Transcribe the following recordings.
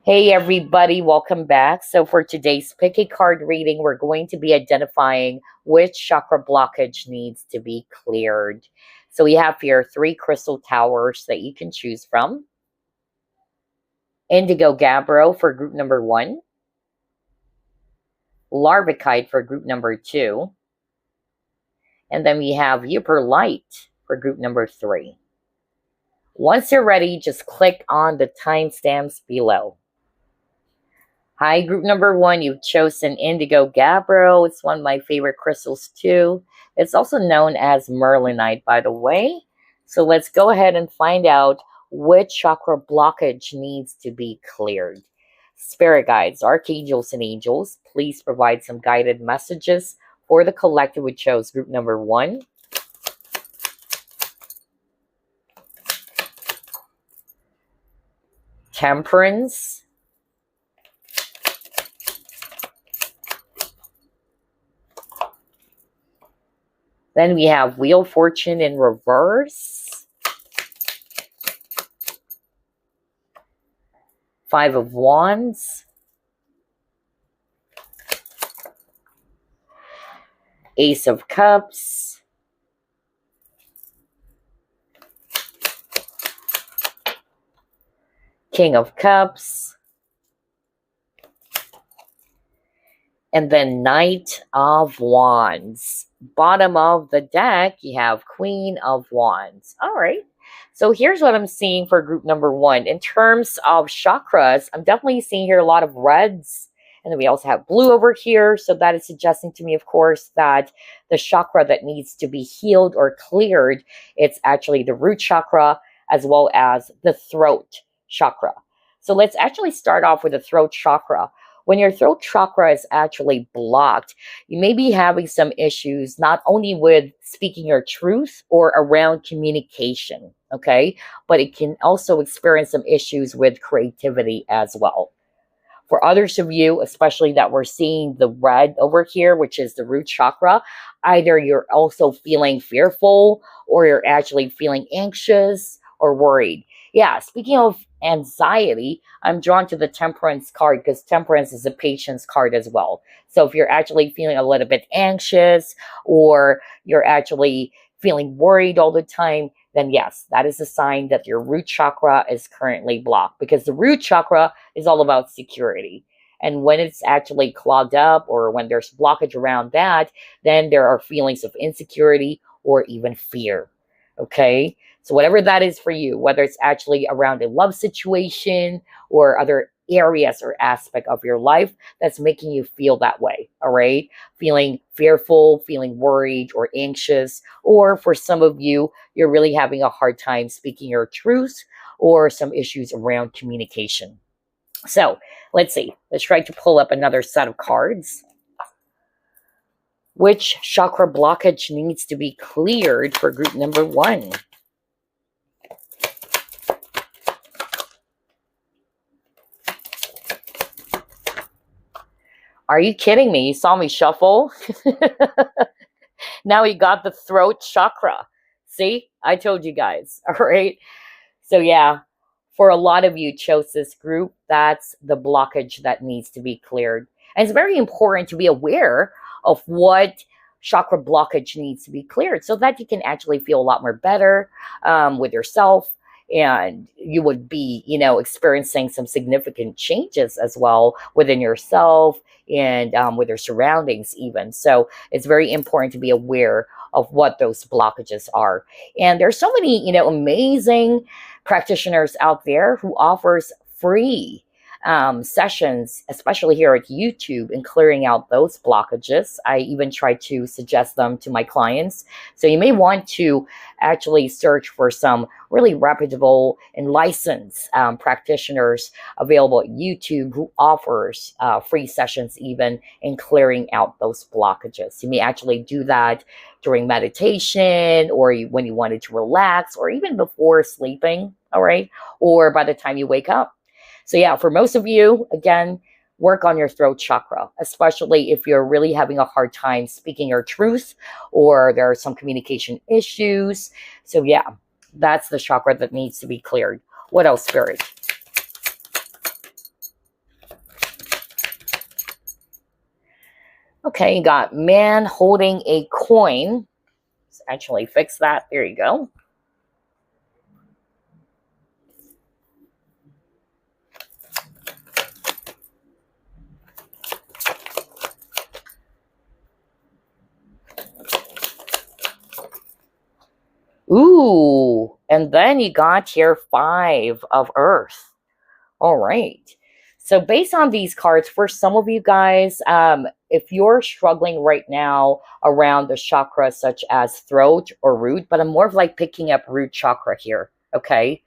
Hey everybody, welcome back. So for today's pick a card reading, we're going to be identifying which chakra blockage needs to be cleared. So we have here 3 crystal towers that you can choose from. Indigo Gabbro for group number 1. Larvikite for group number 2. And then we have Yooperlite for group number 3. Once you're ready, just click on the timestamps below. Hi, group number 1, you've chosen Indigo Gabbro. It's one of my favorite crystals too. It's also known as Merlinite, by the way. So let's go ahead and find out which chakra blockage needs to be cleared. Spirit guides, archangels, and angels, please provide some guided messages for the collective who chose group number 1. Temperance. Then we have Wheel of Fortune in reverse. 5 of Wands. Ace of Cups. King of Cups. And then Knight of Wands. Bottom of the deck, you have Queen of Wands. All right. So here's what I'm seeing for group number 1. In terms of chakras, I'm definitely seeing here a lot of reds. And then we also have blue over here. So that is suggesting to me, of course, that the chakra that needs to be healed or cleared, it's actually the root chakra as well as the throat chakra. So let's actually start off with the throat chakra. When your throat chakra is actually blocked, you may be having some issues, not only with speaking your truth or around communication, okay? But it can also experience some issues with creativity as well. For others of you, especially that we're seeing the red over here, which is the root chakra, either you're also feeling fearful or you're actually feeling anxious or worried. Yeah, speaking of anxiety, I'm drawn to the Temperance card because Temperance is a patience card as well. So if you're actually feeling a little bit anxious or you're actually feeling worried all the time, then yes, that is a sign that your root chakra is currently blocked, because the root chakra is all about security. And when it's actually clogged up or when there's blockage around that, then there are feelings of insecurity or even fear. Okay? So whatever that is for you, whether it's actually around a love situation or other areas or aspect of your life that's making you feel that way, all right? Feeling fearful, feeling worried or anxious, or for some of you, you're really having a hard time speaking your truth or some issues around communication. So let's see. Let's try to pull up another set of cards. Which chakra blockage needs to be cleared for group number 1? Are you kidding me? You saw me shuffle? Now we got the throat chakra. See? I told you guys. All right. So yeah, for a lot of you chose this group, that's the blockage that needs to be cleared. And it's very important to be aware of what chakra blockage needs to be cleared so that you can actually feel a lot more better with yourself. And you would be, experiencing some significant changes as well within yourself and with your surroundings even. So it's very important to be aware of what those blockages are. And there's so many, amazing practitioners out there who offers free sessions, especially here at YouTube, in clearing out those blockages. I even try to suggest them to my clients. So you may want to actually search for some really reputable and licensed practitioners available at YouTube who offers free sessions even in clearing out those blockages. You may actually do that during meditation or when you wanted to relax or even before sleeping, all right? Or by the time you wake up. So yeah, for most of you, again, work on your throat chakra, especially if you're really having a hard time speaking your truth or there are some communication issues. So yeah, that's the chakra that needs to be cleared. What else, Spirit? Okay, you got man holding a coin. Let's actually fix that. There you go. Ooh, and then you got here 5 of Earth. All right. So based on these cards, for some of you guys, if you're struggling right now around the chakras such as throat or root, but I'm more of like picking up root chakra here, okay?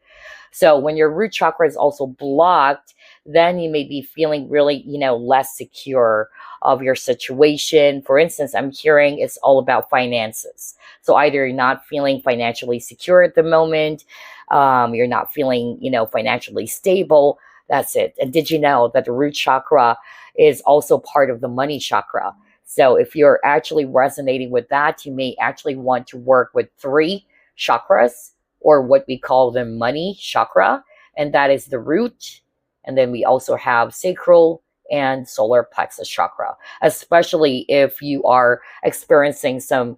So when your root chakra is also blocked, then you may be feeling really, less secure of your situation. For instance, I'm hearing it's all about finances. So either you're not feeling financially secure at the moment, you're not feeling, financially stable. That's it. And did you know that the root chakra is also part of the money chakra? So if you're actually resonating with that, you may actually want to work with 3 chakras, or what we call the money chakra, and that is the root. And then we also have sacral and solar plexus chakra, especially if you are experiencing some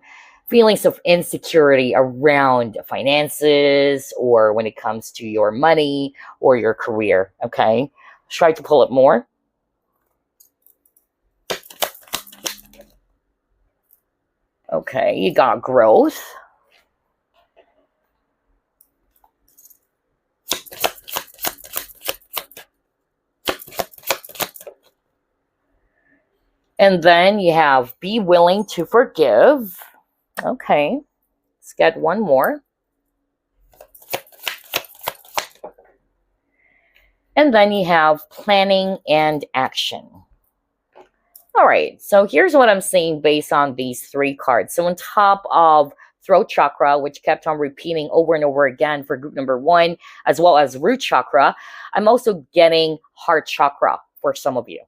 feelings of insecurity around finances, or when it comes to your money or your career. Okay, try to pull it more. Okay, you got growth. And then you have be willing to forgive. Okay, let's get one more. And then you have planning and action. All right, so here's what I'm seeing based on these 3 cards. So on top of throat chakra, which kept on repeating over and over again for group number 1, as well as root chakra, I'm also getting heart chakra for some of you.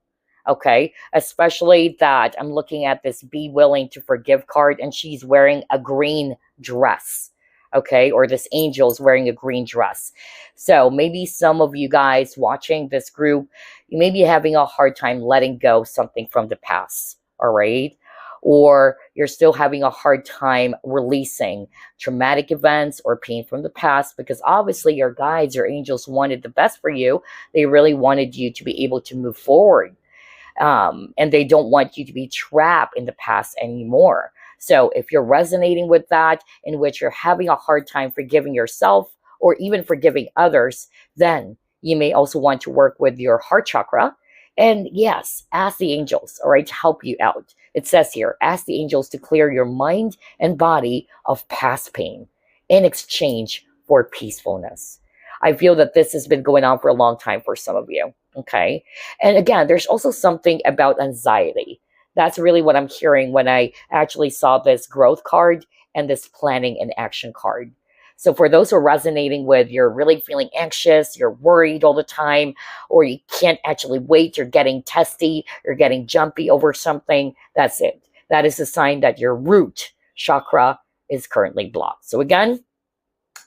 Okay, especially that I'm looking at this be willing to forgive card, and she's wearing a green dress. Okay, or this angel's wearing a green dress. So maybe some of you guys watching this group, you may be having a hard time letting go something from the past. All right, or you're still having a hard time releasing traumatic events or pain from the past, because obviously your guides, your angels wanted the best for you. They really wanted you to be able to move forward. And they don't want you to be trapped in the past anymore. So if you're resonating with that, in which you're having a hard time forgiving yourself or even forgiving others, then you may also want to work with your heart chakra. And yes, ask the angels, all right, to help you out. It says here, ask the angels to clear your mind and body of past pain in exchange for peacefulness. I feel that this has been going on for a long time for some of you. Okay. And again, there's also something about anxiety. That's really what I'm hearing when I actually saw this growth card and this planning and action card. So for those who are resonating with, you're really feeling anxious, you're worried all the time, or you can't actually wait, you're getting testy, you're getting jumpy over something, that's it. That is a sign that your root chakra is currently blocked. So again,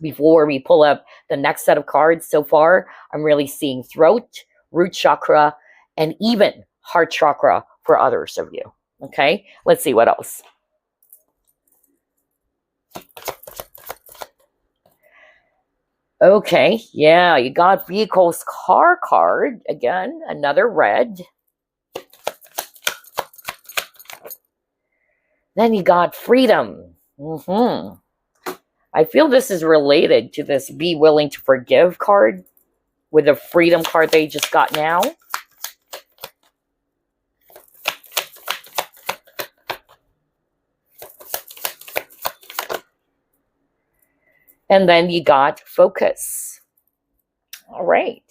before we pull up the next set of cards, so far, I'm really seeing throat, root chakra, and even heart chakra for others of you. Okay, let's see what else. Okay, yeah, you got vehicles car card. Again, another red. Then you got freedom. I feel this is related to this be willing to forgive card with the freedom card they just got now. And then you got focus. All right.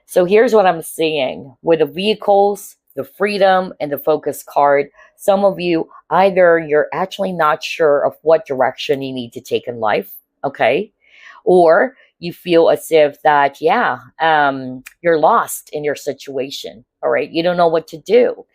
So here's what I'm seeing with the vehicles, the freedom, and the focus card. Some of you, either you're actually not sure of what direction you need to take in life, okay? Or you feel as if that, you're lost in your situation, all right? You don't know what to do.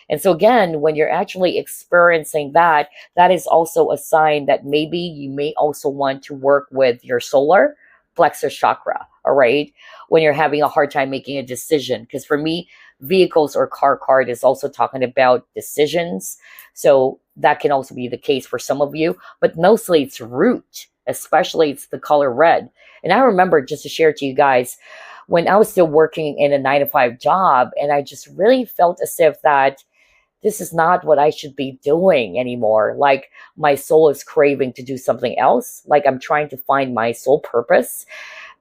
And so again, when you're actually experiencing that, that is also a sign that maybe you may also want to work with your solar plexus chakra, all right, when you're having a hard time making a decision. Because for me, vehicles or car card is also talking about decisions. So that can also be the case for some of you, but mostly it's root, especially it's the color red. And I remember, just to share to you guys, when I was still working in a 9 to 5 job, and I just really felt as if that this is not what I should be doing anymore. Like my soul is craving to do something else. Like I'm trying to find my soul purpose.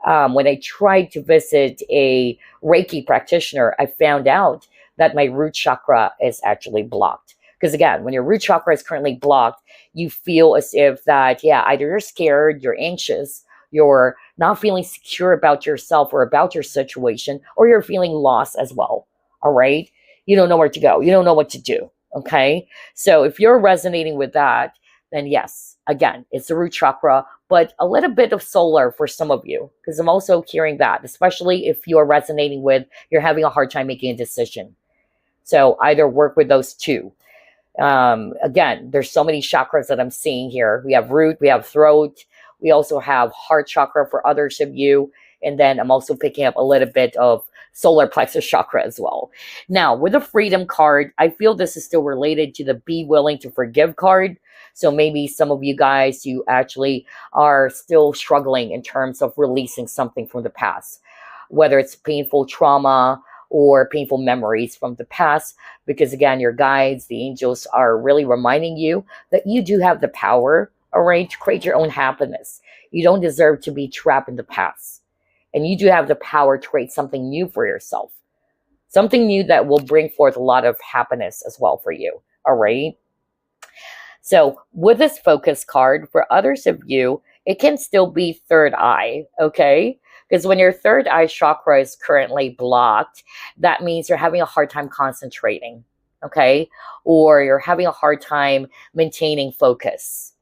When I tried to visit a Reiki practitioner, I found out that my root chakra is actually blocked. Because again, when your root chakra is currently blocked, you feel as if that, yeah, either you're scared, you're anxious, you're not feeling secure about yourself or about your situation, or you're feeling lost as well. All right. You don't know where to go. You don't know what to do. Okay. So if you're resonating with that, then yes, again, it's the root chakra, but a little bit of solar for some of you, because I'm also hearing that, especially if you're resonating with, you're having a hard time making a decision. So either work with those two. Again, there's so many chakras that I'm seeing here. We have root, we have throat, we also have heart chakra for others of you. And then I'm also picking up a little bit of solar plexus chakra as well. Now, with the freedom card, I feel this is still related to the be willing to forgive card. So maybe some of you guys, you actually are still struggling in terms of releasing something from the past, whether it's painful trauma or painful memories from the past, because again, your guides, the angels, are really reminding you that you do have the power, all right, to create your own happiness. You don't deserve to be trapped in the past. And you do have the power to create something new for yourself. Something new that will bring forth a lot of happiness as well for you, all right? So with this focus card, for others of you, it can still be third eye, okay? Because when your third eye chakra is currently blocked, that means you're having a hard time concentrating, okay? Or you're having a hard time maintaining focus.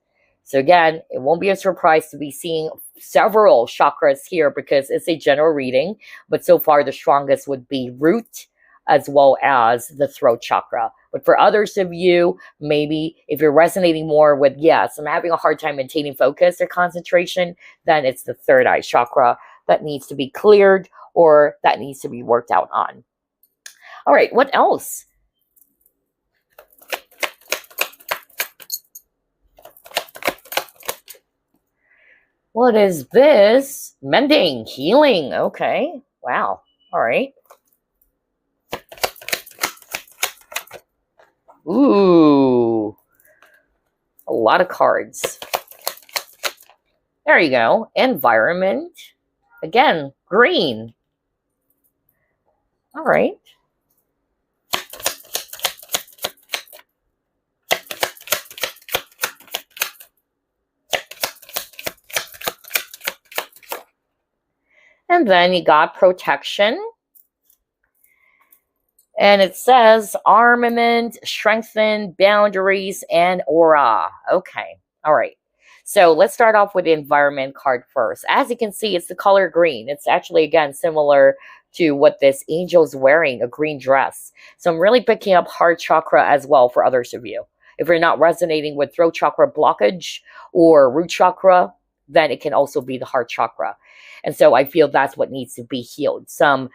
So again, it won't be a surprise to be seeing several chakras here because it's a general reading, but so far the strongest would be root as well as the throat chakra. But for others of you, maybe if you're resonating more with, yes, I'm having a hard time maintaining focus or concentration, then it's the third eye chakra that needs to be cleared or that needs to be worked out on. All right, what else? What is this? Mending, healing. Okay. Wow. All right. Ooh. A lot of cards. There you go. Environment. Again, green. All right. And then you got protection. And it says armament, strengthen, boundaries, and aura. Okay. All right. So let's start off with the environment card first. As you can see, it's the color green. It's actually, again, similar to what this angel's wearing, a green dress. So I'm really picking up heart chakra as well for others of you. If you're not resonating with throat chakra blockage or root chakra, then it can also be the heart chakra. And so I feel that's what needs to be healed. Some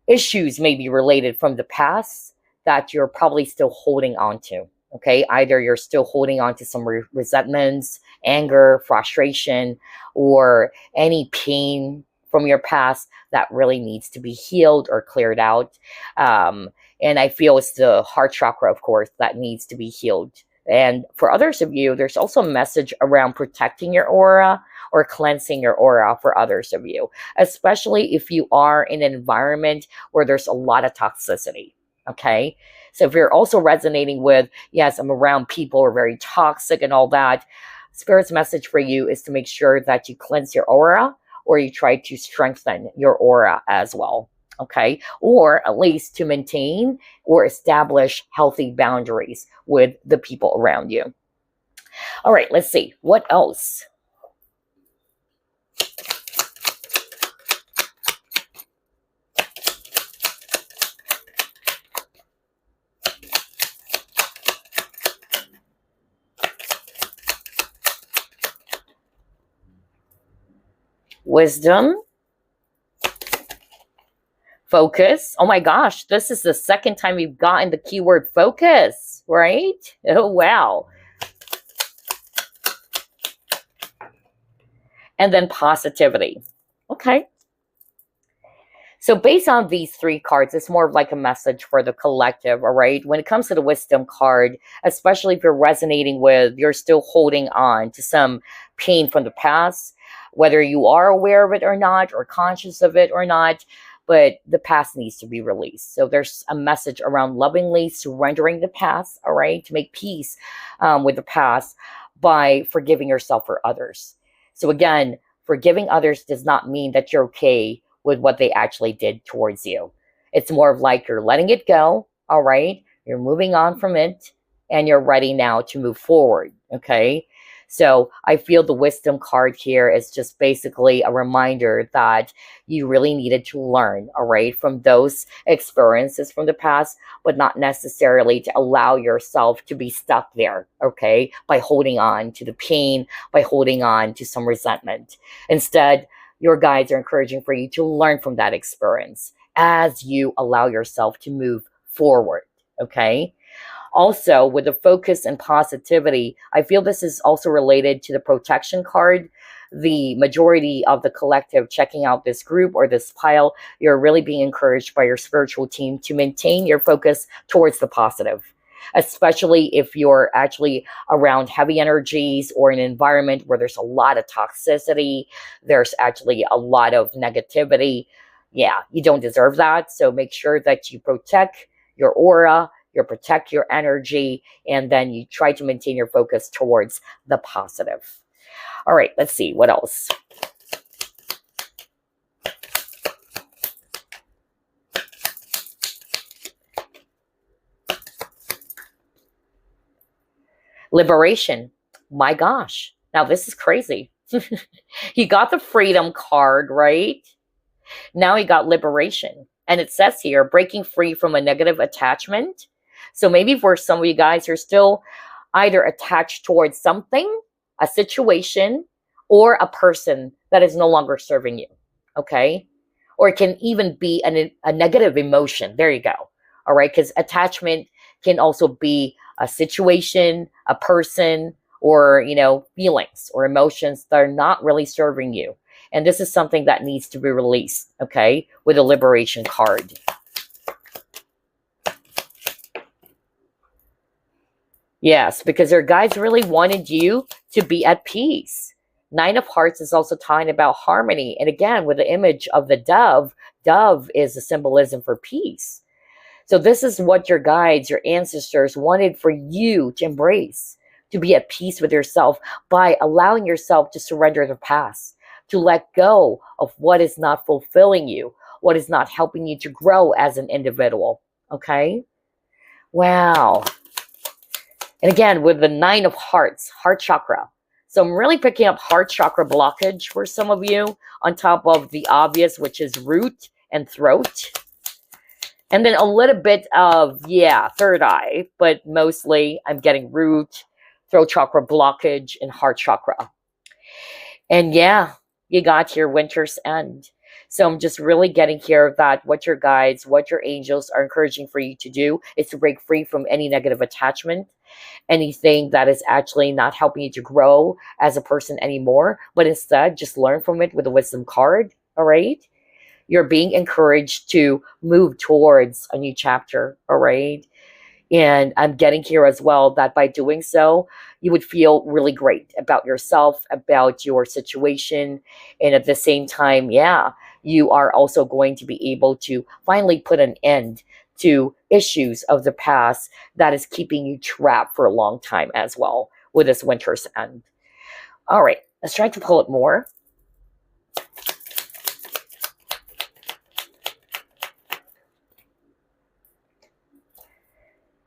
issues may be related from the past that you're probably still holding on to. Okay, either you're still holding on to some resentments, anger, frustration, or any pain from your past that really needs to be healed or cleared out. And I feel it's the heart chakra, of course, that needs to be healed. And for others of you, there's also a message around protecting your aura or cleansing your aura for others of you, especially if you are in an environment where there's a lot of toxicity. Okay. So if you're also resonating with, yes, I'm around people who are very toxic and all that, Spirit's message for you is to make sure that you cleanse your aura or you try to strengthen your aura as well. Okay. Or at least to maintain or establish healthy boundaries with the people around you. All right. Let's see. What else? Wisdom, Focus. Oh my gosh, this is the second time we've gotten the keyword focus, right? Oh, wow. And then positivity. Okay. So based on these three cards, it's more of like a message for the collective, all right? When it comes to the wisdom card, especially if you're resonating with, you're still holding on to some pain from the past, whether you are aware of it or not, or conscious of it or not, but the past needs to be released. So there's a message around lovingly surrendering the past, all right, to make peace with the past by forgiving yourself for others. So again, forgiving others does not mean that you're okay with what they actually did towards you. It's more of like you're letting it go, all right? You're moving on from it, and you're ready now to move forward, okay? So I feel the wisdom card here is just basically a reminder that you really needed to learn, all right, from those experiences from the past, but not necessarily to allow yourself to be stuck there, okay, by holding on to the pain, by holding on to some resentment. Instead, your guides are encouraging for you to learn from that experience as you allow yourself to move forward, okay? Also, with the focus and positivity, I feel this is also related to the protection card. The majority of the collective checking out this group or this pile, you're really being encouraged by your spiritual team to maintain your focus towards the positive, especially if you're actually around heavy energies or an environment where there's a lot of toxicity, there's actually a lot of negativity. Yeah, you don't deserve that. So make sure that you protect your aura, you protect your energy, and then you try to maintain your focus towards the positive. All right, let's see what else. Liberation. My gosh. Now this is crazy. He got the freedom card, right? Now he got liberation. And it says here, breaking free from a negative attachment. So maybe for some of you guys, you're still either attached towards something, a situation, or a person that is no longer serving you. Okay? Or it can even be a negative emotion. There you go. All right? Because attachment can also be a situation, a person, or, feelings or emotions that are not really serving you. And this is something that needs to be released, okay, with a liberation card. Yes, because their guides really wanted you to be at peace. Nine of Hearts is also talking about harmony. And again, with the image of the dove, dove is a symbolism for peace. So this is what your guides, your ancestors wanted for you to embrace, to be at peace with yourself by allowing yourself to surrender the past, to let go of what is not fulfilling you, what is not helping you to grow as an individual. Okay? Wow. And again, with the Nine of Hearts, heart chakra. So I'm really picking up heart chakra blockage for some of you, on top of the obvious, which is root and throat. And then a little bit of, third eye, but mostly I'm getting root, throat chakra blockage, and heart chakra. And you got your winter's end. So I'm just really getting here that what your guides, what your angels are encouraging for you to do is to break free from any negative attachment, anything that is actually not helping you to grow as a person anymore, but instead just learn from it with a wisdom card, all right? You're being encouraged to move towards a new chapter, all right? And I'm getting here as well that by doing so, you would feel really great about yourself, about your situation. And at the same time, you are also going to be able to finally put an end to issues of the past that is keeping you trapped for a long time as well with this winter's end. All right, let's try to pull it more.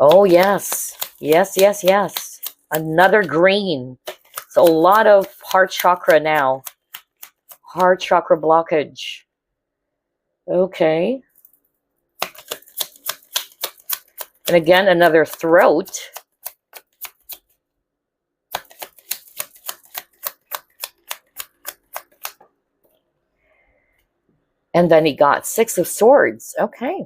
Oh, yes. Yes. Another green. So a lot of heart chakra now. Heart chakra blockage. Okay. And again, another throat. And then he got Six of Swords. Okay.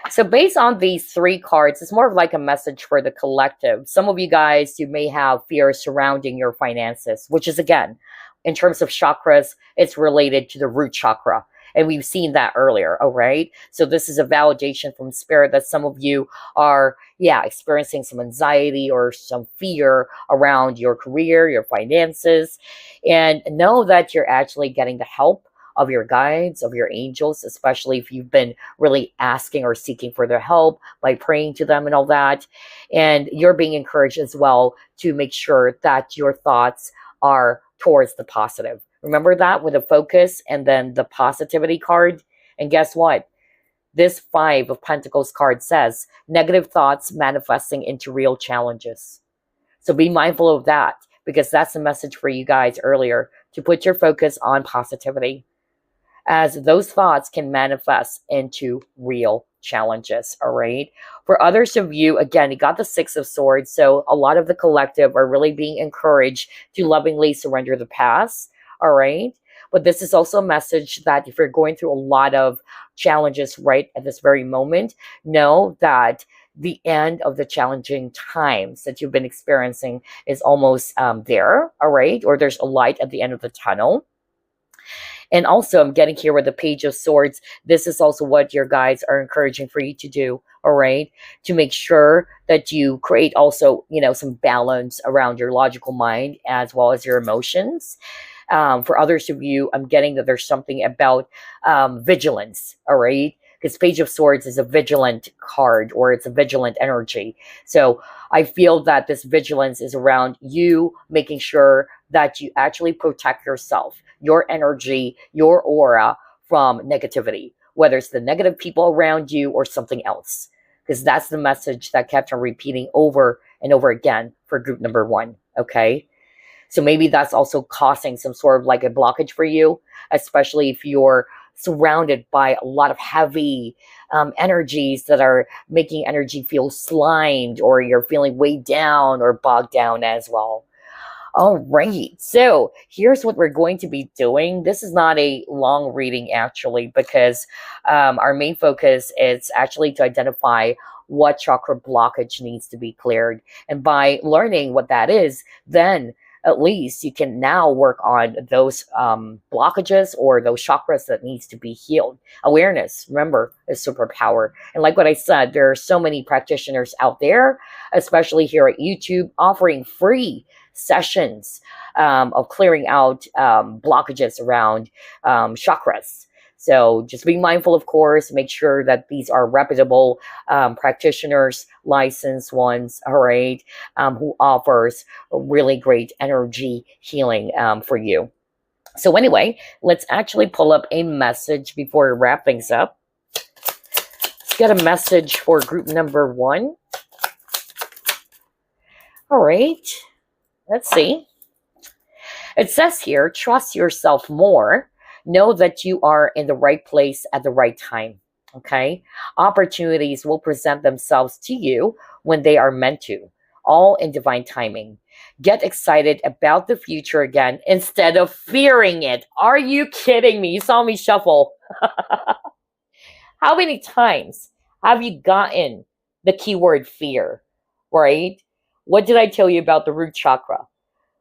So based on these three cards, it's more of like a message for the collective. Some of you guys, you may have fears surrounding your finances, which is, again, in terms of chakras, it's related to the root chakra. And we've seen that earlier, all right? So this is a validation from spirit that some of you are, yeah, experiencing some anxiety or some fear around your career, your finances. And know that you're actually getting the help of your guides, of your angels, especially if you've been really asking or seeking for their help by praying to them and all that. And you're being encouraged as well to make sure that your thoughts are towards the positive. Remember that with the focus and then the positivity card. And guess what? This Five of Pentacles card says negative thoughts manifesting into real challenges. So be mindful of that, because that's the message for you guys earlier, to put your focus on positivity, as those thoughts can manifest into real challenges, all right? For others of you, again, you got the Six of Swords, so a lot of the collective are really being encouraged to lovingly surrender the past, all right? But this is also a message that if you're going through a lot of challenges right at this very moment, know that the end of the challenging times that you've been experiencing is almost there, all right? Or there's a light at the end of the tunnel. And also, I'm getting here with the Page of Swords. This is also what your guides are encouraging for you to do, all right? To make sure that you create also, some balance around your logical mind as well as your emotions. For others of you, I'm getting that there's something about vigilance, all right? Because Page of Swords is a vigilant card, or it's a vigilant energy. So I feel that this vigilance is around you making sure that you actually protect yourself, your energy, your aura from negativity, whether it's the negative people around you or something else. Because that's the message that kept on repeating over and over again for group number one, okay? So maybe that's also causing some sort of like a blockage for you, especially if you're surrounded by a lot of heavy energies that are making energy feel slimed, or you're feeling weighed down or bogged down as well. All right, so here's what we're going to be doing. This is not a long reading, actually, because our main focus is actually to identify what chakra blockage needs to be cleared. And by learning what that is, then at least you can now work on those blockages or those chakras that needs to be healed. Awareness, remember, is superpower. And like what I said, there are so many practitioners out there, especially here at YouTube, offering free sessions of clearing out blockages around chakras. So just be mindful, of course, make sure that these are reputable practitioners, licensed ones, all right, who offers really great energy healing for you. So anyway, let's actually pull up a message before we wrap things up. Let's get a message for group number one. All right, let's see. It says here, trust yourself more. Know that you are in the right place at the right time, okay? Opportunities will present themselves to you when they are meant to, all in divine timing. Get excited about the future again instead of fearing it. Are you kidding me? You saw me shuffle. How many times have you gotten the keyword fear, right? What did I tell you about the root chakra?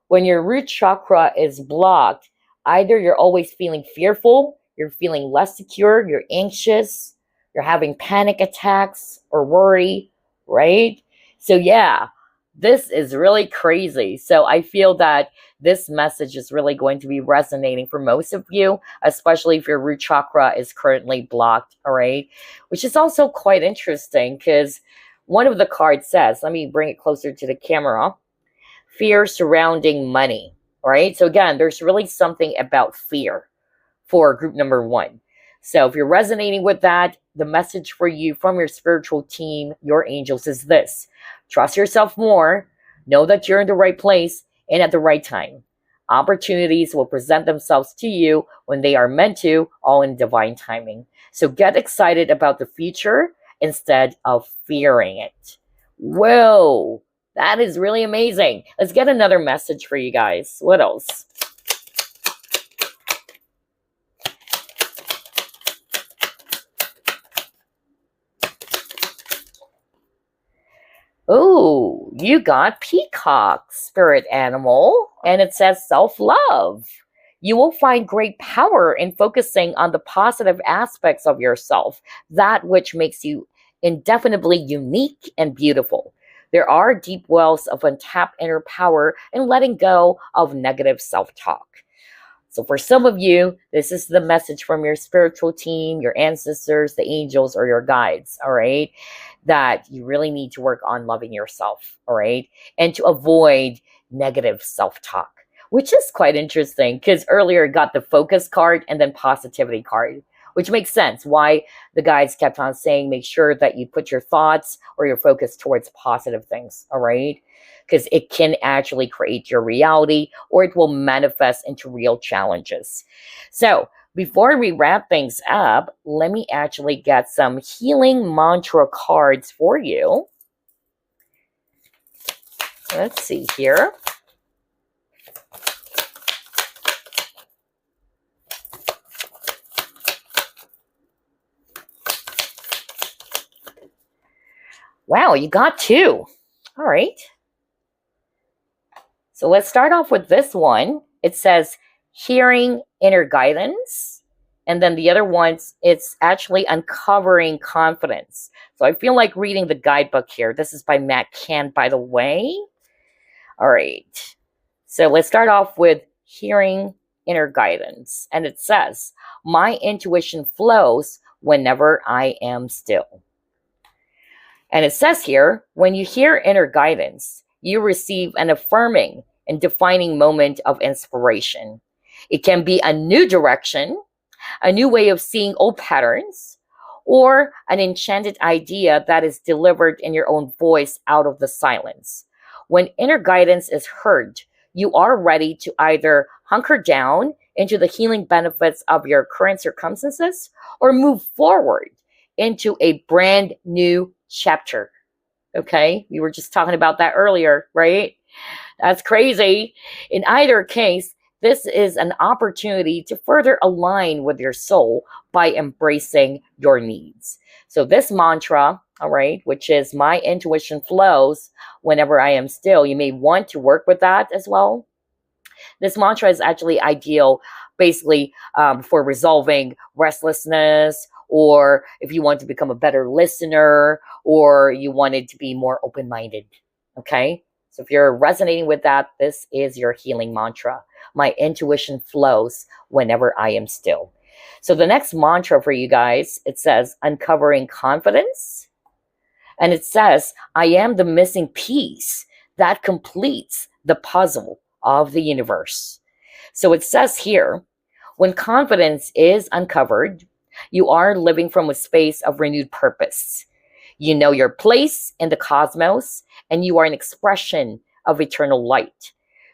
When your root chakra is blocked, either you're always feeling fearful, you're feeling less secure, you're anxious, you're having panic attacks or worry, right? So yeah, this is really crazy. So I feel that this message is really going to be resonating for most of you, especially if your root chakra is currently blocked, all right? Which is also quite interesting because one of the cards says, let me bring it closer to the camera, fear surrounding money. Right? So again, there's really something about fear for group number one. So if you're resonating with that, the message for you from your spiritual team, your angels, is this. Trust yourself more. Know that you're in the right place and at the right time. Opportunities will present themselves to you when they are meant to, all in divine timing. So get excited about the future instead of fearing it. Whoa! That is really amazing. Let's get another message for you guys. What else? You got peacock, spirit animal, and it says self-love. You will find great power in focusing on the positive aspects of yourself, that which makes you indefinitely unique and beautiful. There are deep wells of untapped inner power in letting go of negative self-talk. So for some of you, this is the message from your spiritual team, your ancestors, the angels, or your guides, all right? That you really need to work on loving yourself, all right? And to avoid negative self-talk, which is quite interesting because earlier it got the focus card and then positivity card, which makes sense why the guides kept on saying, make sure that you put your thoughts or your focus towards positive things, all right? Because it can actually create your reality or it will manifest into real challenges. So before we wrap things up, let me actually get some healing mantra cards for you. Let's see here. Wow, you got 2. All right. So let's start off with this one. It says hearing inner guidance. And then the other ones, it's actually uncovering confidence. So I feel like reading the guidebook here. This is by Matt Can, by the way. All right. So let's start off with hearing inner guidance. And it says, my intuition flows whenever I am still. And it says here, when you hear inner guidance, you receive an affirming and defining moment of inspiration. It can be a new direction, a new way of seeing old patterns, or an enchanted idea that is delivered in your own voice out of the silence. When inner guidance is heard, you are ready to either hunker down into the healing benefits of your current circumstances or move forward into a brand new chapter. Okay, we were just talking about that earlier, right? That's crazy. In either case, this is an opportunity to further align with your soul by embracing your needs. So this mantra, all right, which is my intuition flows whenever I am still, you may want to work with that as well. This mantra is actually ideal basically for resolving restlessness, or if you want to become a better listener, or you wanted to be more open-minded, okay? So if you're resonating with that, this is your healing mantra. My intuition flows whenever I am still. So the next mantra for you guys, it says uncovering confidence. And it says, I am the missing piece that completes the puzzle of the universe. So it says here, when confidence is uncovered, you are living from a space of renewed purpose. You know your place in the cosmos, and you are an expression of eternal light.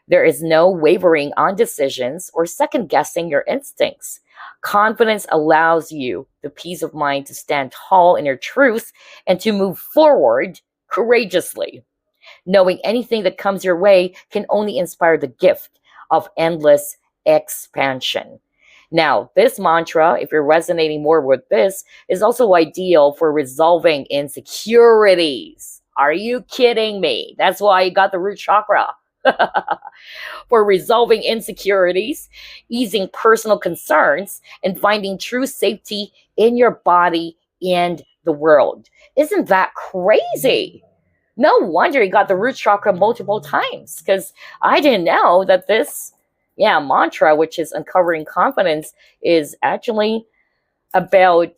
There is no wavering on decisions or second-guessing your instincts. Confidence allows you the peace of mind to stand tall in your truth and to move forward courageously. Knowing anything that comes your way can only inspire the gift of endless expansion. Now, this mantra, if you're resonating more with this, is also ideal for resolving insecurities. Are you kidding me? That's why you got the root chakra. For resolving insecurities, easing personal concerns, and finding true safety in your body and the world. Isn't that crazy? No wonder you got the root chakra multiple times, because I didn't know that this mantra, which is uncovering confidence, is actually about,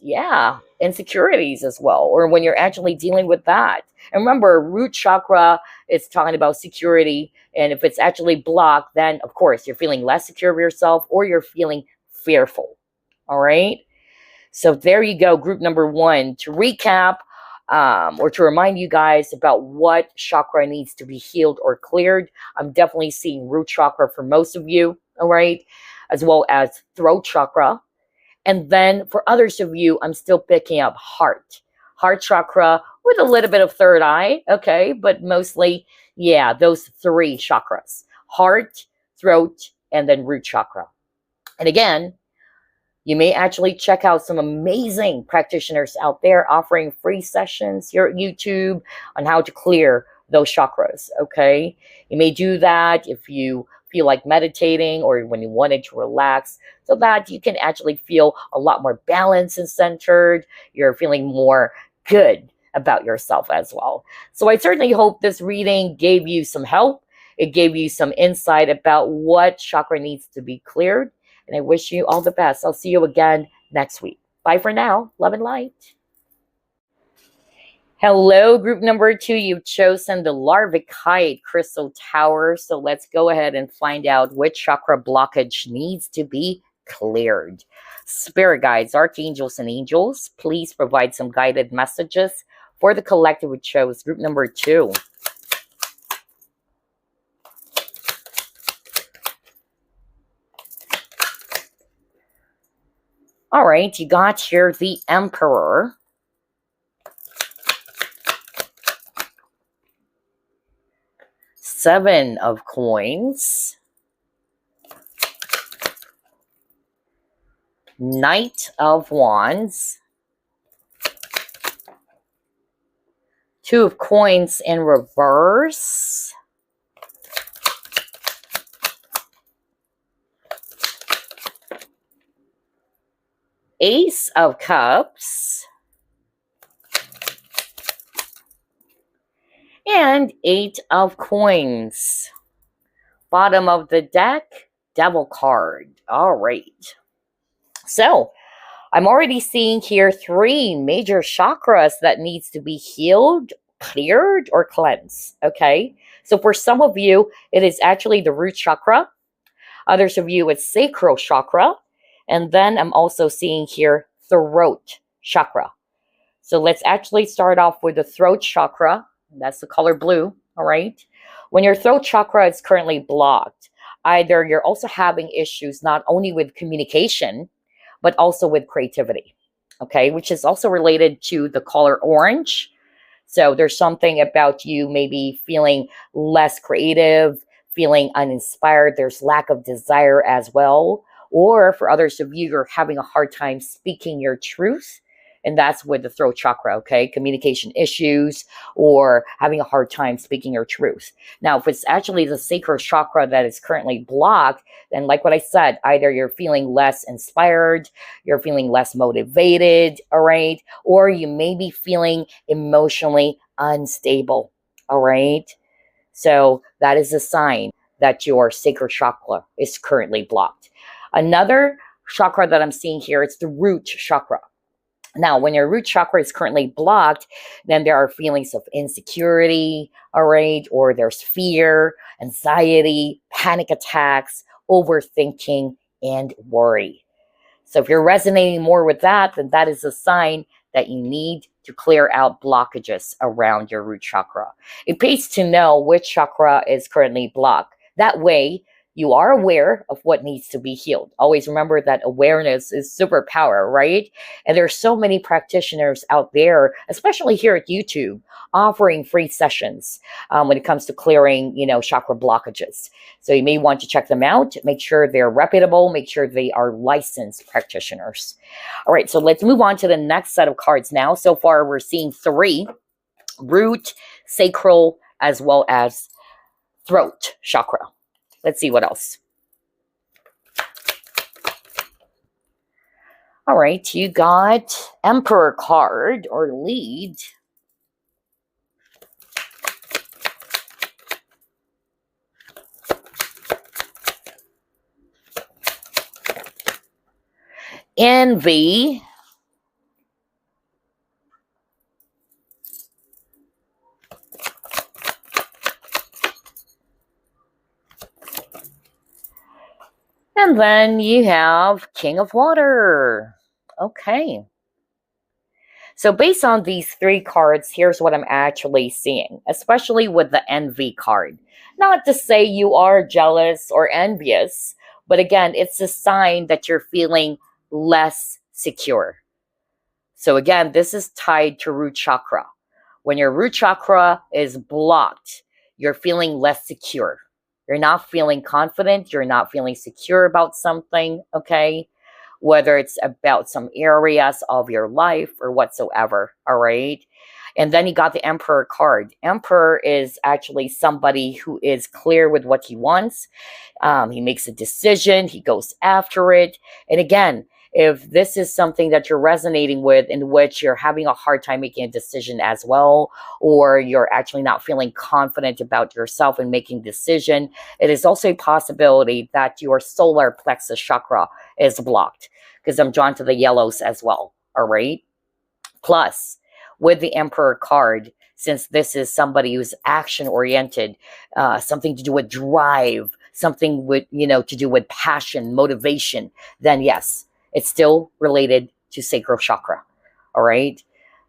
insecurities as well, or when you're actually dealing with that. And remember, root chakra is talking about security, and if it's actually blocked, then of course you're feeling less secure of yourself, or you're feeling fearful. All right. So there you go, group number 1. To recap, or to remind you guys about what chakra needs to be healed or cleared, I'm definitely seeing root chakra for most of you, all right, as well as throat chakra. And then for others of you, I'm still picking up heart chakra with a little bit of third eye, okay, but mostly, those 3 chakras, heart, throat, and then root chakra. And again, you may actually check out some amazing practitioners out there offering free sessions here at YouTube on how to clear those chakras, okay? You may do that if you feel like meditating or when you wanted to relax, so that you can actually feel a lot more balanced and centered. You're feeling more good about yourself as well. So I certainly hope this reading gave you some help. It gave you some insight about what chakra needs to be cleared. And I wish you all the best. I'll see you again next week. Bye for now. Love and light. Hello, group number 2. You've chosen the Larvikite Crystal Tower. So let's go ahead and find out which chakra blockage needs to be cleared. Spirit guides, archangels, and angels, please provide some guided messages for the collective who chose group number 2. All right, you got here the Emperor. Seven of Coins. Knight of Wands. Two of Coins in reverse. Ace of Cups. And 8 of Coins. Bottom of the deck, Devil card. All right. So, I'm already seeing here 3 major chakras that needs to be healed, cleared, or cleansed. Okay? So, for some of you, it is actually the root chakra. Others of you, it's sacral chakra. And then I'm also seeing here throat chakra. So, let's actually start off with the throat chakra. That's the color blue, all right? When your throat chakra is currently blocked, either you're also having issues not only with communication, but also with creativity, okay? Which is also related to the color orange. So there's something about you maybe feeling less creative, feeling uninspired. There's lack of desire as well. Or for others of you, you're having a hard time speaking your truth. And that's with the throat chakra, okay? Communication issues or having a hard time speaking your truth. Now, if it's actually the sacral chakra that is currently blocked, then like what I said, either you're feeling less inspired, you're feeling less motivated, all right? Or you may be feeling emotionally unstable, all right? So that is a sign that your sacral chakra is currently blocked. Another chakra that I'm seeing here, it's the root chakra. Now, when your root chakra is currently blocked, then there are feelings of insecurity, all right, or there's fear, anxiety, panic attacks, overthinking, and worry. So if you're resonating more with that, then that is a sign that you need to clear out blockages around your root chakra. It pays to know which chakra is currently blocked. That way, you are aware of what needs to be healed. Always remember that awareness is superpower, right? And there are so many practitioners out there, especially here at YouTube, offering free sessions when it comes to clearing, chakra blockages. So you may want to check them out. Make sure they're reputable. Make sure they are licensed practitioners. All right, so let's move on to the next set of cards now. So far, we're seeing 3: root, sacral, as well as throat chakra. Let's see what else. All right, you got Emperor card or lead. Envy. And then you have King of Water. Okay. So based on these 3 cards, here's what I'm actually seeing, especially with the Envy card. Not to say you are jealous or envious, but again, it's a sign that you're feeling less secure. So again, this is tied to root chakra. When your root chakra is blocked, you're feeling less secure. You're not feeling confident. You're not feeling secure about something, okay? Whether it's about some areas of your life or whatsoever, all right? And then you got the Emperor card. Emperor is actually somebody who is clear with what he wants. He makes a decision, he goes after it. And again, if this is something that you're resonating with, in which you're having a hard time making a decision as well, or you're actually not feeling confident about yourself and making a decision, it is also a possibility that your solar plexus chakra is blocked, because I'm drawn to the yellows as well. All right. Plus, with the Emperor card, since this is somebody who's action oriented, something to do with drive, something with, to do with passion, motivation, then yes, it's still related to sacral chakra. All right.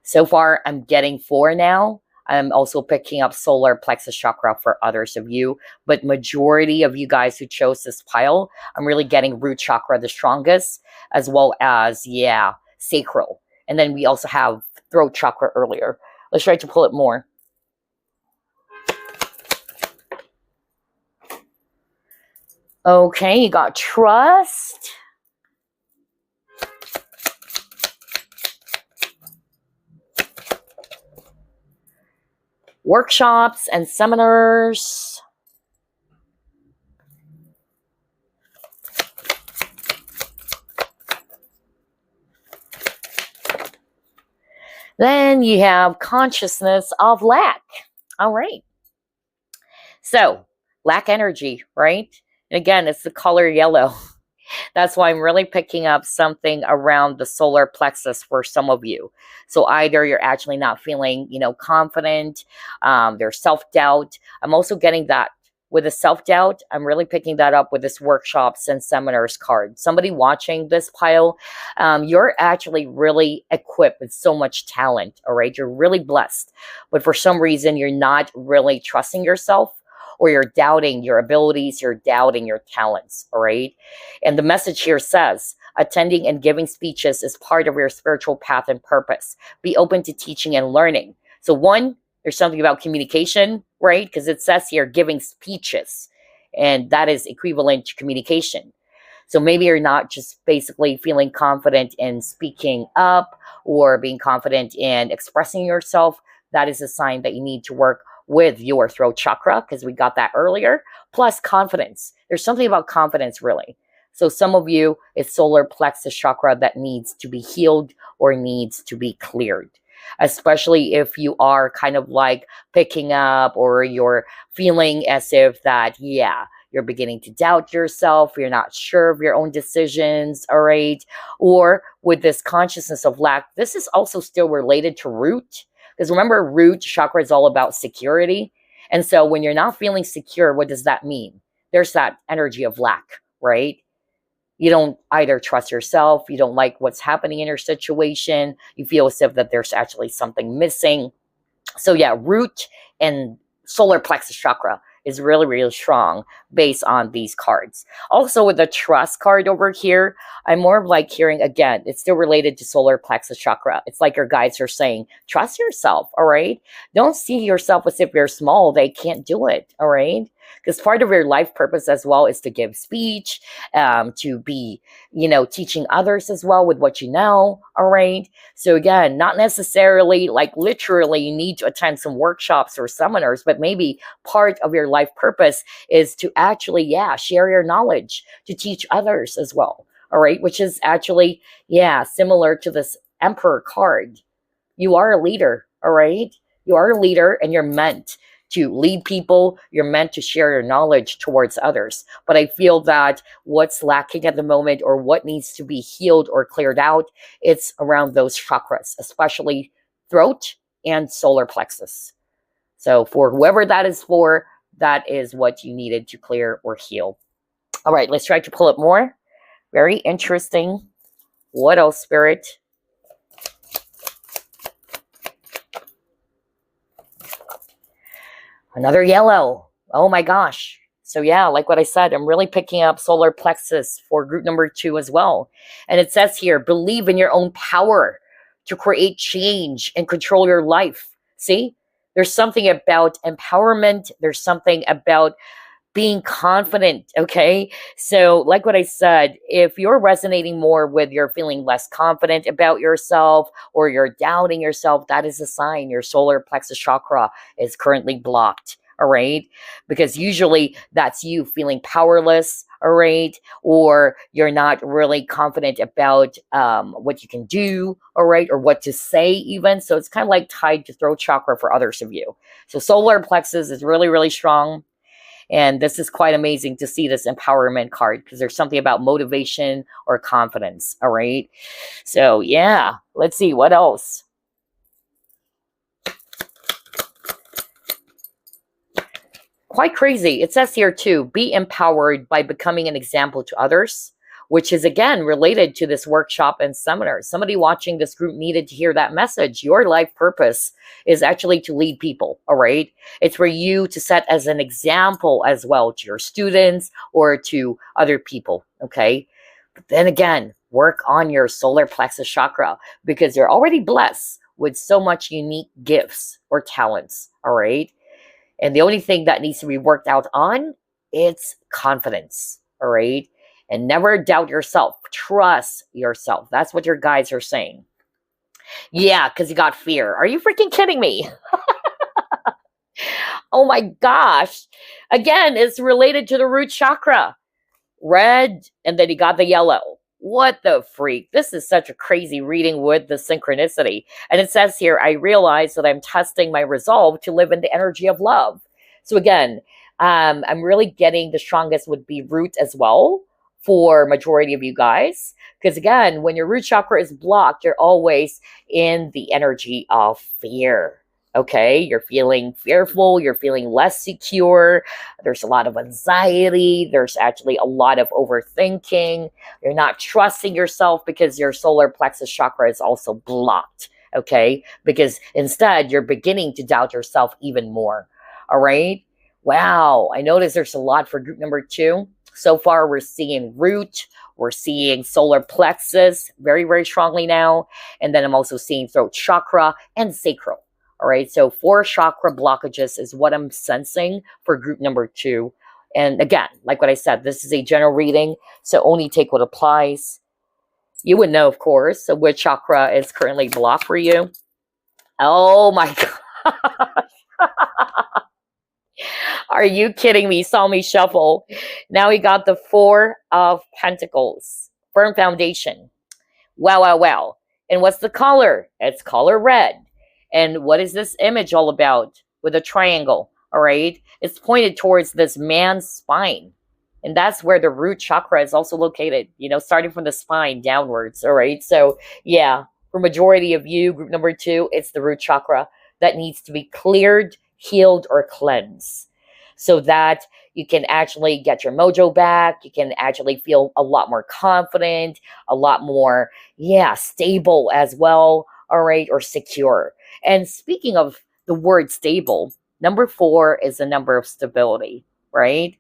So far, I'm getting 4 now. I'm also picking up solar plexus chakra for others of you, but majority of you guys who chose this pile, I'm really getting root chakra the strongest, as well as, sacral. And then we also have throat chakra earlier. Let's try to pull it more. Okay, you got trust. Workshops and seminars. Then you have consciousness of lack. All right. So, lack energy, right? And again, it's the color yellow. That's why I'm really picking up something around the solar plexus for some of you. So either you're actually not feeling, confident, there's self-doubt. I'm also getting that with the self-doubt. I'm really picking that up with this workshops and seminars card. Somebody watching this pile, you're actually really equipped with so much talent, all right? You're really blessed. But for some reason, you're not really trusting yourself, or you're doubting your abilities, you're doubting your talents, all right? And the message here says, attending and giving speeches is part of your spiritual path and purpose. Be open to teaching and learning. So 1, there's something about communication, right? Because it says here, giving speeches, and that is equivalent to communication. So maybe you're not just basically feeling confident in speaking up or being confident in expressing yourself. That is a sign that you need to work with your throat chakra, because we got that earlier, plus confidence. There's something about confidence, really. So some of you, it's solar plexus chakra that needs to be healed or needs to be cleared, especially if you are kind of like picking up, or you're feeling as if that, you're beginning to doubt yourself, you're not sure of your own decisions, all right? Or with this consciousness of lack, this is also still related to root. Because remember, root chakra is all about security. And so when you're not feeling secure, what does that mean? There's that energy of lack, right? You don't either trust yourself, you don't like what's happening in your situation, you feel as if that there's actually something missing. So root and solar plexus chakra is really, really strong based on these cards. Also with the trust card over here, I'm more of like hearing, again, it's still related to solar plexus chakra. It's like your guides are saying, trust yourself, all right? Don't see yourself as if you're small, they can't do it, all right? Because part of your life purpose as well is to give speech, to be, teaching others as well with what you know, all right? So again, not necessarily like literally you need to attend some workshops or seminars, but maybe part of your life purpose is to actually, share your knowledge, to teach others as well, all right? Which is actually, similar to this Emperor card. You are a leader, all right? You are a leader, and you're meant to lead people. You're meant to share your knowledge towards others. But I feel that what's lacking at the moment, or what needs to be healed or cleared out, it's around those chakras, especially throat and solar plexus. So for whoever that is for, that is what you needed to clear or heal. All right, let's try to pull it more. Very interesting. What else, Spirit? Another yellow. Oh my gosh. So like what I said, I'm really picking up solar plexus for group number 2 as well. And it says here, believe in your own power to create change and control your life. See, there's something about empowerment. There's something about being confident, okay? So, like what I said, if you're resonating more with you're feeling less confident about yourself or you're doubting yourself, that is a sign your solar plexus chakra is currently blocked, all right? Because usually that's you feeling powerless, all right? Or you're not really confident about what you can do, all right? Or what to say even. So it's kind of like tied to throat chakra for others of you. So solar plexus is really, really strong. And this is quite amazing to see this empowerment card because there's something about motivation or confidence, all right? So yeah, let's see what else. Quite crazy. It says here too, be empowered by becoming an example to others, which is again related to this workshop and seminar. Somebody watching this group needed to hear that message. Your life purpose is actually to lead people, all right? It's for you to set as an example as well to your students or to other people, okay? But then again, work on your solar plexus chakra because you're already blessed with so much unique gifts or talents, all right? And the only thing that needs to be worked out on, it's confidence, all right? And never doubt yourself. Trust yourself. That's what your guides are saying. Yeah, because you got fear. Are you freaking kidding me? Oh my gosh. Again, it's related to the root chakra. Red, and then you got the yellow. What the freak? This is such a crazy reading with the synchronicity. And it says here, I realize that I'm testing my resolve to live in the energy of love. So again, I'm really getting the strongest would be root as well for majority of you guys. Because again, when your root chakra is blocked, you're always in the energy of fear. Okay, you're feeling fearful, you're feeling less secure, there's a lot of anxiety, there's actually a lot of overthinking, you're not trusting yourself because your solar plexus chakra is also blocked, okay? Because instead, you're beginning to doubt yourself even more, all right? Wow, I notice there's a lot for group number 2. So far, we're seeing root, we're seeing solar plexus very, very strongly now, and then I'm also seeing throat chakra and sacral. All right, so 4 chakra blockages is what I'm sensing for group number 2. And again, like what I said, this is a general reading, so only take what applies. You would know, of course, which chakra is currently blocked for you. Oh my God. Are you kidding me? Saw me shuffle. Now we got the 4 of Pentacles. Firm foundation. Wow, wow, wow. And what's the color? It's color red. And what is this image all about with a triangle, all right? It's pointed towards this man's spine. And that's where the root chakra is also located, you know, starting from the spine downwards, all right? So, yeah, for majority of you, group number 2, it's the root chakra that needs to be cleared, healed, or cleansed so that you can actually get your mojo back. You can actually feel a lot more confident, a lot more, stable as well, all right, or secure. And speaking of the word stable, number 4 is the number of stability, right?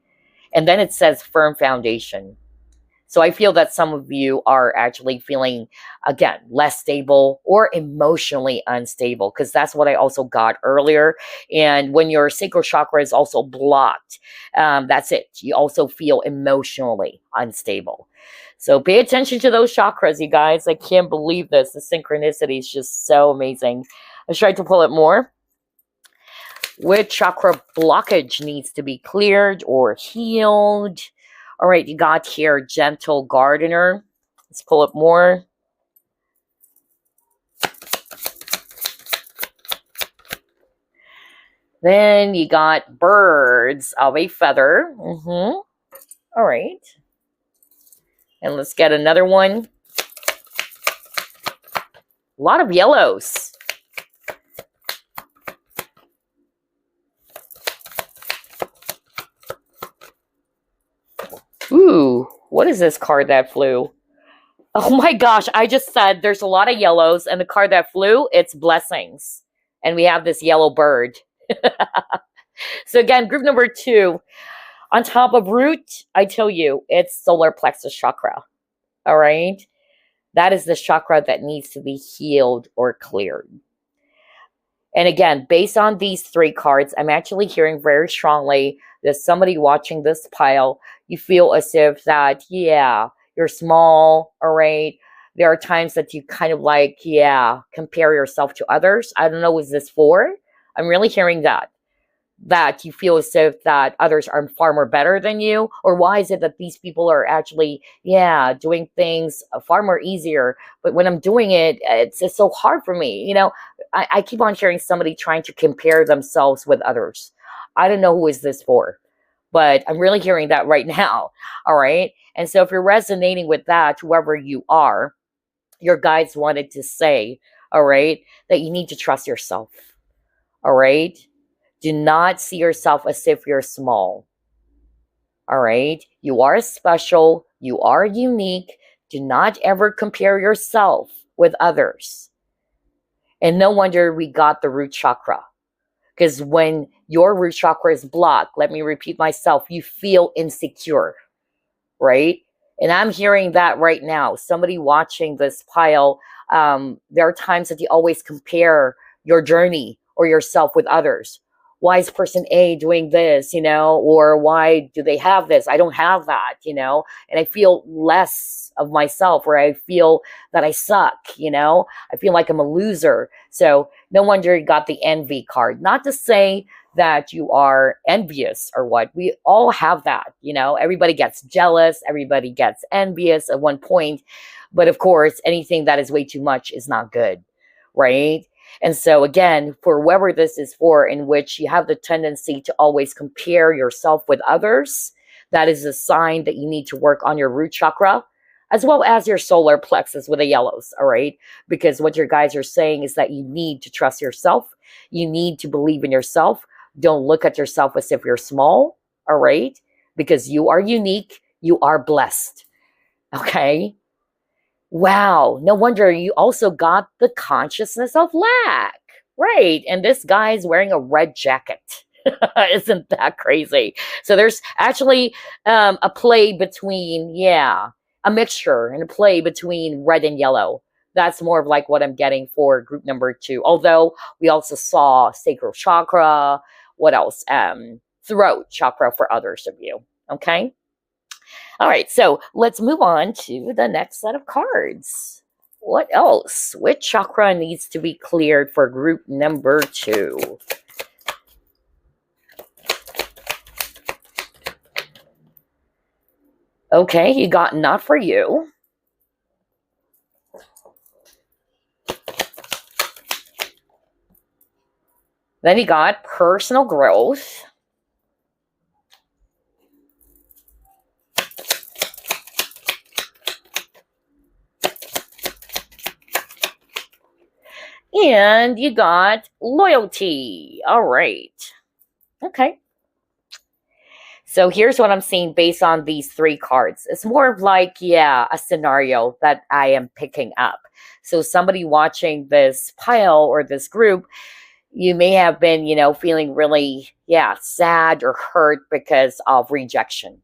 And then it says firm foundation. So I feel that some of you are actually feeling, again, less stable or emotionally unstable, because that's what I also got earlier. And when your sacral chakra is also blocked, that's it. You also feel emotionally unstable. So pay attention to those chakras, you guys. I can't believe this. The synchronicity is just so amazing. Let's try to pull it more. Which chakra blockage needs to be cleared or healed? All right, you got here gentle gardener. Let's pull it more. Then you got birds of a feather. All right. And let's get another one. A lot of yellows. Ooh, what is this card that flew? Oh my gosh, I just said there's a lot of yellows, and the card that flew, it's blessings. And we have this yellow bird. So again, group number 2, on top of root, I tell you, it's solar plexus chakra. All right? That is the chakra that needs to be healed or cleared. And again, based on these three cards, I'm actually hearing very strongly that somebody watching this pile, you feel as if that, yeah, you're small, all right? There are times that you kind of like, yeah, compare yourself to others. I don't know what this for. I'm really hearing that you feel as if that others are far more better than you, or why is it that these people are actually, yeah, doing things far more easier, but when I'm doing it, it's so hard for me. I keep on hearing somebody trying to compare themselves with others. I don't know who is this for, but I'm really hearing that right now. All right. And so if you're resonating with that, whoever you are, your guides wanted to say, all right, that you need to trust yourself. All right. Do not see yourself as if you're small. All right. You are special. You are unique. Do not ever compare yourself with others. And no wonder we got the root chakra. Because when your root chakra is blocked, let me repeat myself, you feel insecure, right? And I'm hearing that right now. Somebody watching this pile, there are times that you always compare your journey or yourself with others. Why is person A doing this, or why do they have this? I don't have that, and I feel less of myself, or I feel that I suck, I feel like I'm a loser. So no wonder you got the envy card. Not to say that you are envious or what. We all have that, everybody gets jealous, everybody gets envious at one point. But of course, anything that is way too much is not good, right? And so again, for whoever this is for, in which you have the tendency to always compare yourself with others, that is a sign that you need to work on your root chakra, as well as your solar plexus with the yellows, all right? Because what your guides are saying is that you need to trust yourself. You need to believe in yourself. Don't look at yourself as if you're small, all right? Because you are unique. You are blessed, okay? Wow, no wonder you also got the consciousness of lack. Right, and this guy's wearing a red jacket. Isn't that crazy? So there's actually a play between, yeah, a mixture and a play between red and yellow. That's more of like what I'm getting for group number 2. Although we also saw sacral chakra. What else? Throat chakra for others of you. Okay. All right, so let's move on to the next set of cards. What else? Which chakra needs to be cleared for group number 2? Okay, you got not for you. Then you got personal growth. And you got loyalty. All right. Okay. So here's what I'm seeing based on these 3 cards. It's more of like, yeah, a scenario that I am picking up. So somebody watching this pile or this group, you may have been, feeling really, sad or hurt because of rejection.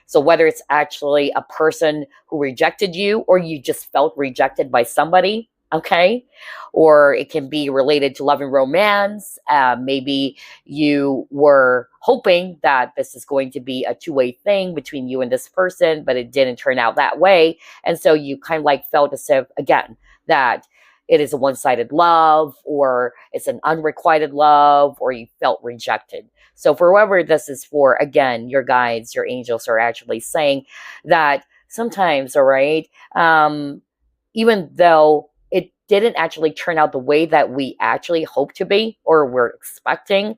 So whether it's actually a person who rejected you or you just felt rejected by somebody, okay? Or it can be related to love and romance. Maybe you were hoping that this is going to be a two-way thing between you and this person, but it didn't turn out that way. And so you kind of like felt as if, again, that it is a one-sided love, or it's an unrequited love, or you felt rejected. So for whoever this is for, again, your guides, your angels are actually saying that sometimes, all right, even though it didn't actually turn out the way that we actually hope to be or we're expecting,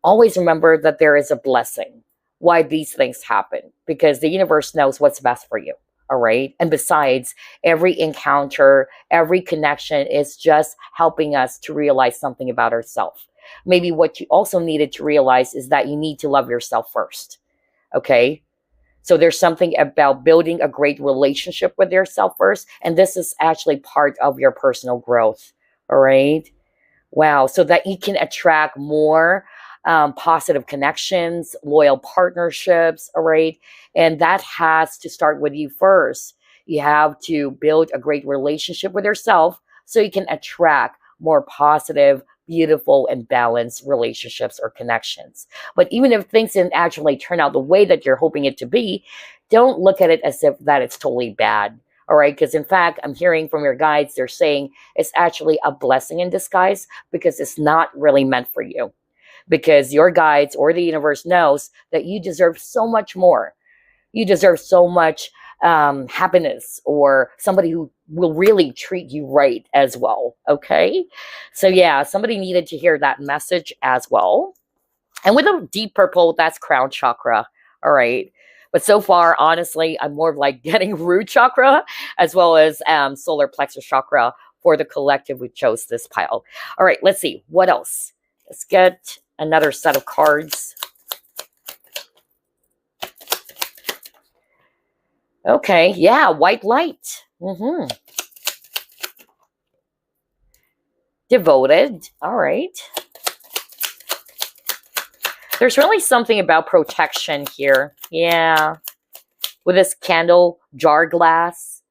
always remember that there is a blessing why these things happen, because the universe knows what's best for you. All right. And besides, every encounter, every connection is just helping us to realize something about ourselves. Maybe what you also needed to realize is that you need to love yourself first. Okay. So there's something about building a great relationship with yourself first. And this is actually part of your personal growth. All right. Wow. So that you can attract more positive connections, loyal partnerships, all right? And that has to start with you first. You have to build a great relationship with yourself so you can attract more positive, beautiful and balanced relationships or connections. But even if things didn't actually turn out the way that you're hoping it to be, don't look at it as if that it's totally bad. All right, because in fact, I'm hearing from your guides, they're saying it's actually a blessing in disguise because it's not really meant for you. Because your guides or the universe knows that you deserve so much more. You deserve so much happiness, or somebody who will really treat you right as well. Okay. So yeah, somebody needed to hear that message as well. And with a deep purple, that's crown chakra. All right. But so far, honestly, I'm more of like getting root chakra as well as solar plexus chakra for the collective who chose this pile. All right, let's see. What else? Let's get another set of cards. Okay, yeah, white light. Devoted. All right. There's really something about protection here. Yeah. With this candle jar glass,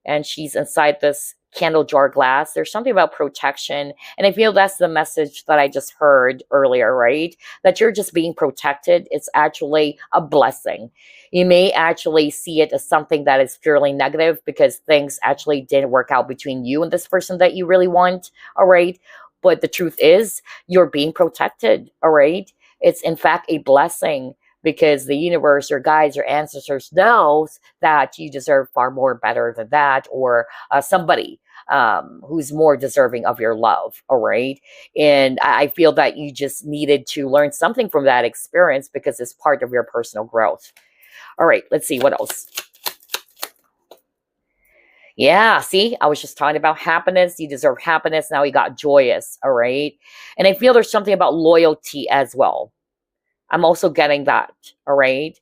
and she's inside this candle jar glass. There's something about protection. And I feel that's the message that I just heard earlier, right? That you're just being protected. It's actually a blessing. You may actually see it as something that is purely negative because things actually didn't work out between you and this person that you really want. All right. But the truth is, you're being protected. All right. It's in fact a blessing because the universe, your guides, your ancestors knows that you deserve far more better than that, or somebody who's more deserving of your love. All right. And I feel that you just needed to learn something from that experience because it's part of your personal growth. All right. Let's see what else. Yeah, see, I was just talking about happiness. You deserve happiness. Now you got joyous. All right. And I feel there's something about loyalty as well. I'm also getting that. All right.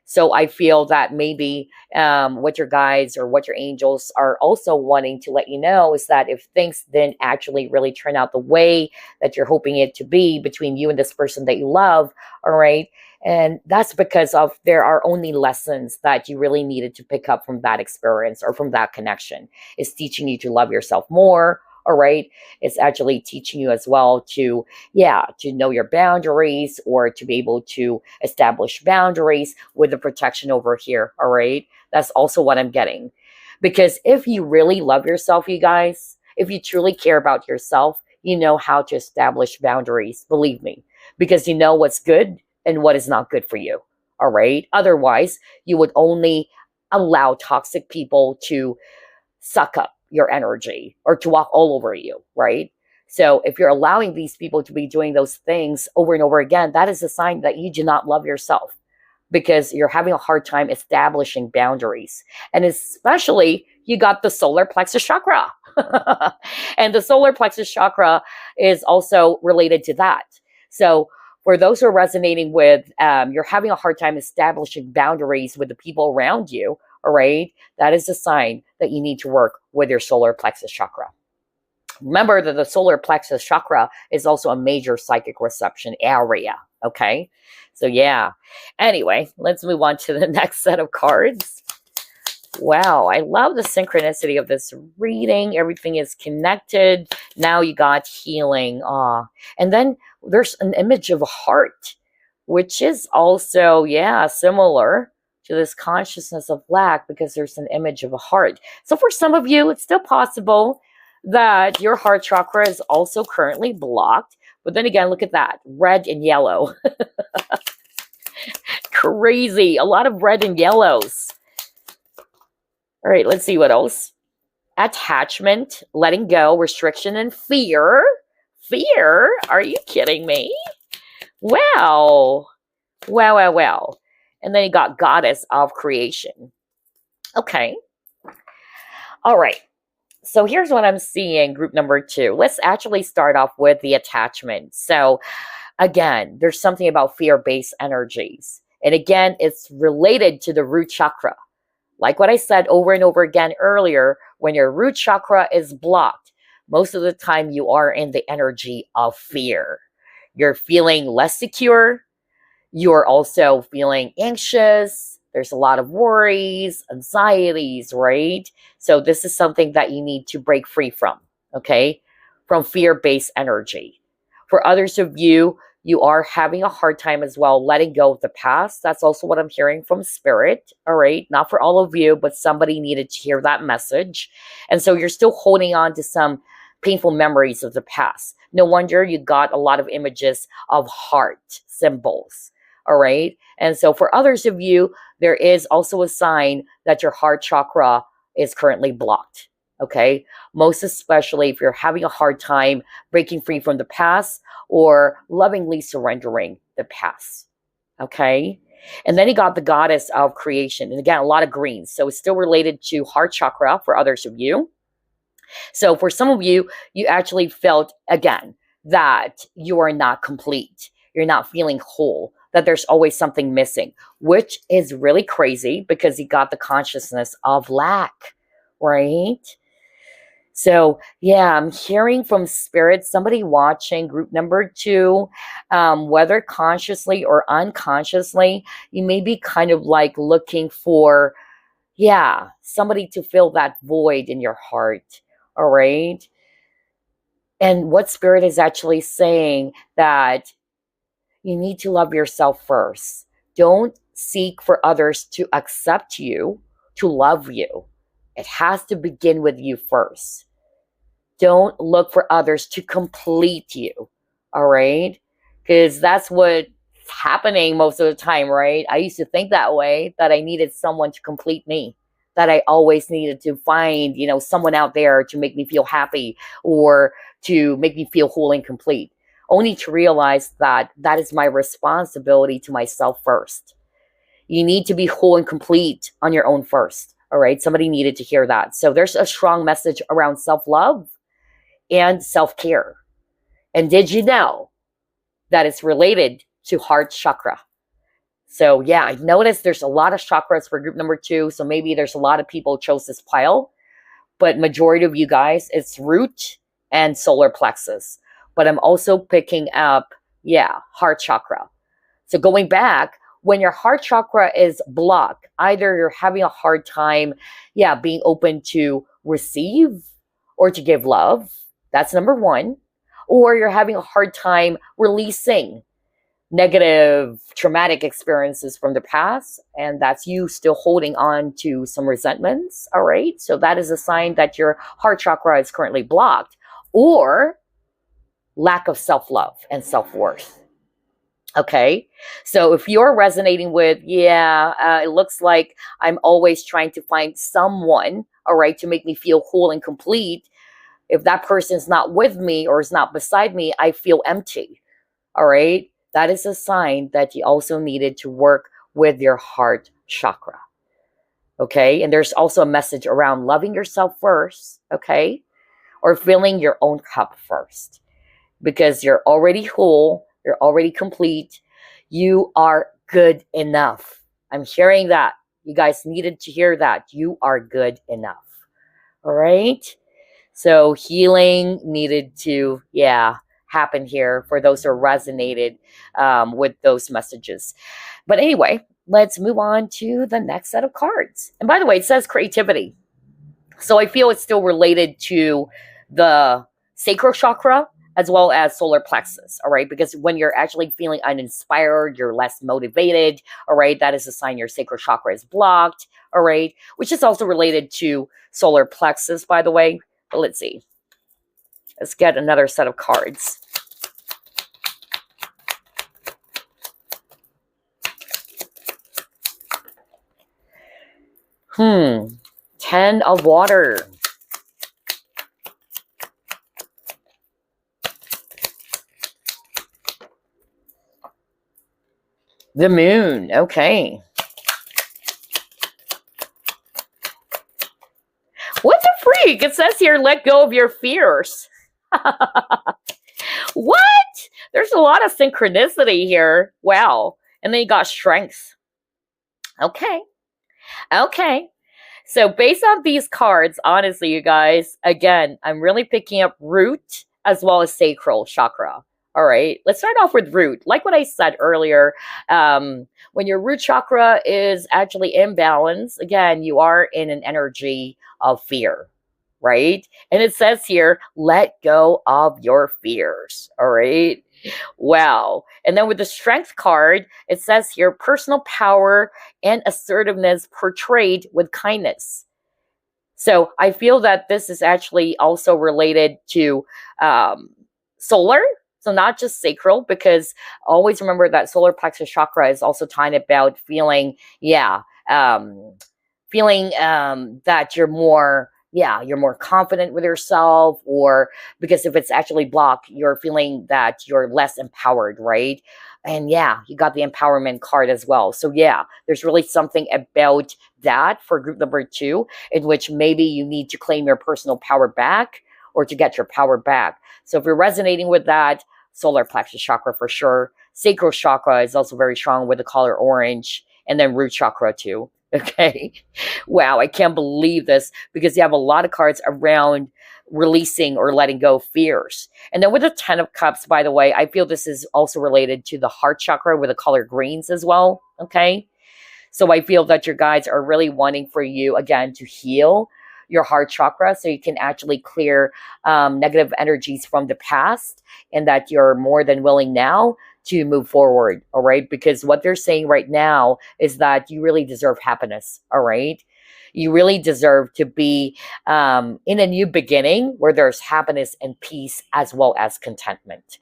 So I feel that maybe what your guides or what your angels are also wanting to let you know is that if things didn't actually really turn out the way that you're hoping it to be between you and this person that you love, all right, and that's because of there are only lessons that you really needed to pick up from that experience or from that connection. It's teaching you to love yourself more. All right. It's actually teaching you as well to know your boundaries or to be able to establish boundaries with the protection over here. All right. That's also what I'm getting. Because if you really love yourself, you guys, if you truly care about yourself, you know how to establish boundaries. Believe me, because you know what's good and what is not good for you. All right. Otherwise, you would only allow toxic people to suck up your energy or to walk all over you, right? So if you're allowing these people to be doing those things over and over again, that is a sign that you do not love yourself because you're having a hard time establishing boundaries. And especially you got the solar plexus chakra. And the solar plexus chakra is also related to that. So for those who are resonating with, you're having a hard time establishing boundaries with the people around you, all right, that is a sign that you need to work with your solar plexus chakra. Remember that the solar plexus chakra is also a major psychic reception area, okay? So yeah. Anyway, let's move on to the next set of cards. Wow, I love the synchronicity of this reading. Everything is connected. Now you got healing. And then there's an image of a heart, which is also, similar to this consciousness of lack because there's an image of a heart. So for some of you, it's still possible that your heart chakra is also currently blocked. But then again, look at that, red and yellow. Crazy, a lot of red and yellows. All right, let's see what else. Attachment, letting go, restriction, and fear. Fear? Are you kidding me? Wow. Wow. And then you got goddess of creation. Okay. All right. So here's what I'm seeing, group number 2. Let's actually start off with the attachment. So again, there's something about fear-based energies. And again, it's related to the root chakra. Like what I said over and over again earlier, when your root chakra is blocked, most of the time you are in the energy of fear. You're feeling less secure. You're also feeling anxious. There's a lot of worries, anxieties, right? So this is something that you need to break free from, okay? From fear-based energy. For others of you, you are having a hard time as well letting go of the past. That's also what I'm hearing from spirit. All right. Not for all of you, but somebody needed to hear that message. And so you're still holding on to some painful memories of the past. No wonder you got a lot of images of heart symbols. All right. And so for others of you, there is also a sign that your heart chakra is currently blocked. Okay. Most especially if you're having a hard time breaking free from the past or lovingly surrendering the past. Okay. And then you got the goddess of creation. And again, a lot of greens. So it's still related to heart chakra for others of you. So for some of you, you actually felt, again, that you are not complete. You're not feeling whole, that there's always something missing, which is really crazy because you got the consciousness of lack, right? So yeah, I'm hearing from spirit, somebody watching group number 2, whether consciously or unconsciously, you may be kind of like looking for, yeah, somebody to fill that void in your heart. All right. And what spirit is actually saying that you need to love yourself first. Don't seek for others to accept you, to love you. It has to begin with you first. Don't look for others to complete you. All right. Because that's what's happening most of the time, right? I used to think that way, that I needed someone to complete me, that I always needed to find, someone out there to make me feel happy or to make me feel whole and complete, only to realize that that is my responsibility to myself first. You need to be whole and complete on your own first. All right. Somebody needed to hear that. So there's a strong message around self-love and self-care. And did you know that it's related to heart chakra? So yeah, I noticed there's a lot of chakras for group number 2. So maybe there's a lot of people who chose this pile, but majority of you guys, it's root and solar plexus. But I'm also picking up, heart chakra. So going back, when your heart chakra is blocked, either you're having a hard time, being open to receive or to give love. That's number 1. Or you're having a hard time releasing negative traumatic experiences from the past, and that's you still holding on to some resentments. All right. So that is a sign that your heart chakra is currently blocked, or lack of self-love and self-worth. Okay. So if you're resonating with, it looks like I'm always trying to find someone, all right, to make me feel whole and complete. If that person's not with me or is not beside me, I feel empty. All right. That is a sign that you also needed to work with your heart chakra. Okay. And there's also a message around loving yourself first. Okay. Or filling your own cup first, because you're already whole. You're already complete. You are good enough. I'm hearing that. You guys needed to hear that. You are good enough. All right. So healing needed to, happen here for those who resonated with those messages. But anyway, let's move on to the next set of cards. And by the way, it says creativity. So I feel it's still related to the sacral chakra as well as solar plexus. All right. Because when you're actually feeling uninspired, you're less motivated. All right. That is a sign your sacral chakra is blocked. All right. Which is also related to solar plexus, by the way. But let's see. Let's get another set of cards. Ten of water. The moon. Okay. What the freak? It says here, let go of your fears. What? There's a lot of synchronicity here. Wow. And then you got strength. Okay. Okay. So based on these cards, honestly, you guys, again, I'm really picking up root as well as sacral chakra. All right. Let's start off with root. Like what I said earlier, when your root chakra is actually imbalanced, again, you are in an energy of fear. right? And it says here, let go of your fears, all right? Wow. And then with the strength card, it says here, personal power and assertiveness portrayed with kindness. So I feel that this is actually also related to solar. So not just sacral, because always remember that solar plexus chakra is also talking about feeling, um, feeling that you're more confident with yourself, or because if it's actually blocked, you're feeling that you're less empowered, right? And yeah, you got the empowerment card as well. So yeah, there's really something about that for group number 2, in which maybe you need to claim your personal power back or to get your power back. So if you're resonating with that, solar plexus chakra for sure. Sacral chakra is also very strong with the color orange, and then root chakra too. Okay. Wow, I can't believe this, because you have a lot of cards around releasing or letting go of fears. And then with the 10 of cups, by the way, I feel this is also related to the heart chakra with the color greens as well. Okay. So I feel that your guides are really wanting for you, again, to heal your heart chakra so you can actually clear negative energies from the past, and that you're more than willing now to move forward. All right. Because what they're saying right now is that you really deserve happiness. All right. You really deserve to be in a new beginning where there's happiness and peace as well as contentment.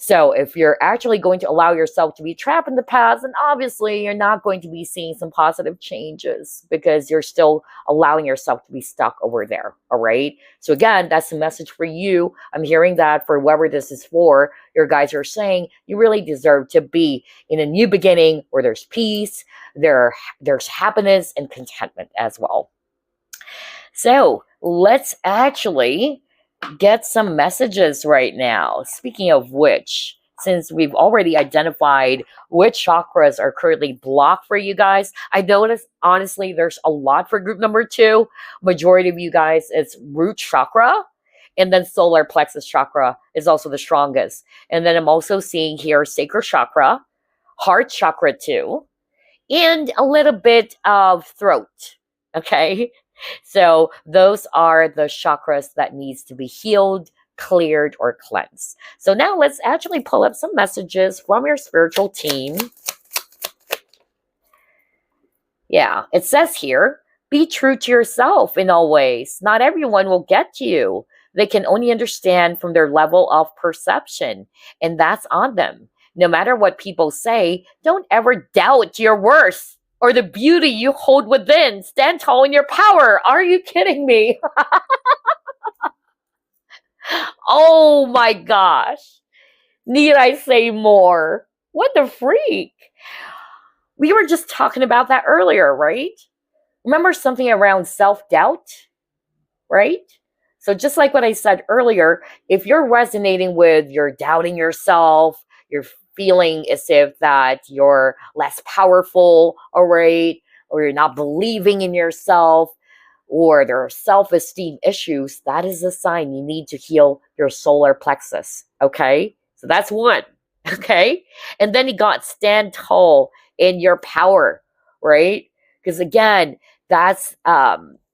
So if you're actually going to allow yourself to be trapped in the past, then obviously you're not going to be seeing some positive changes, because you're still allowing yourself to be stuck over there. All right. So again, that's the message for you. I'm hearing that for whoever this is for, your guys are saying you really deserve to be in a new beginning where there's peace, there's happiness and contentment as well. So let's actually get some messages right now. Speaking of which, since we've already identified which chakras are currently blocked for you guys, I noticed honestly there's a lot for group number 2. Majority of you guys, it's root chakra, and then solar plexus chakra is also the strongest. And then I'm also seeing here sacral chakra, heart chakra too, and a little bit of throat. Okay. So those are the chakras that needs to be healed, cleared, or cleansed. So now let's actually pull up some messages from your spiritual team. Yeah, it says here, be true to yourself in all ways. Not everyone will get you. They can only understand from their level of perception, and that's on them. No matter what people say, don't ever doubt your worth or the beauty you hold within. Stand tall in your power. Are you kidding me? Oh my gosh. Need I say more? What the freak? We were just talking about that earlier, right? Remember something around self-doubt, right? So just like what I said earlier, if you're resonating with you're doubting yourself, you're feeling as if that you're less powerful, all right, or you're not believing in yourself, or there are self-esteem issues, that is a sign you need to heal your solar plexus, okay? So that's one, okay? And then you got stand tall in your power, right? Because again, that's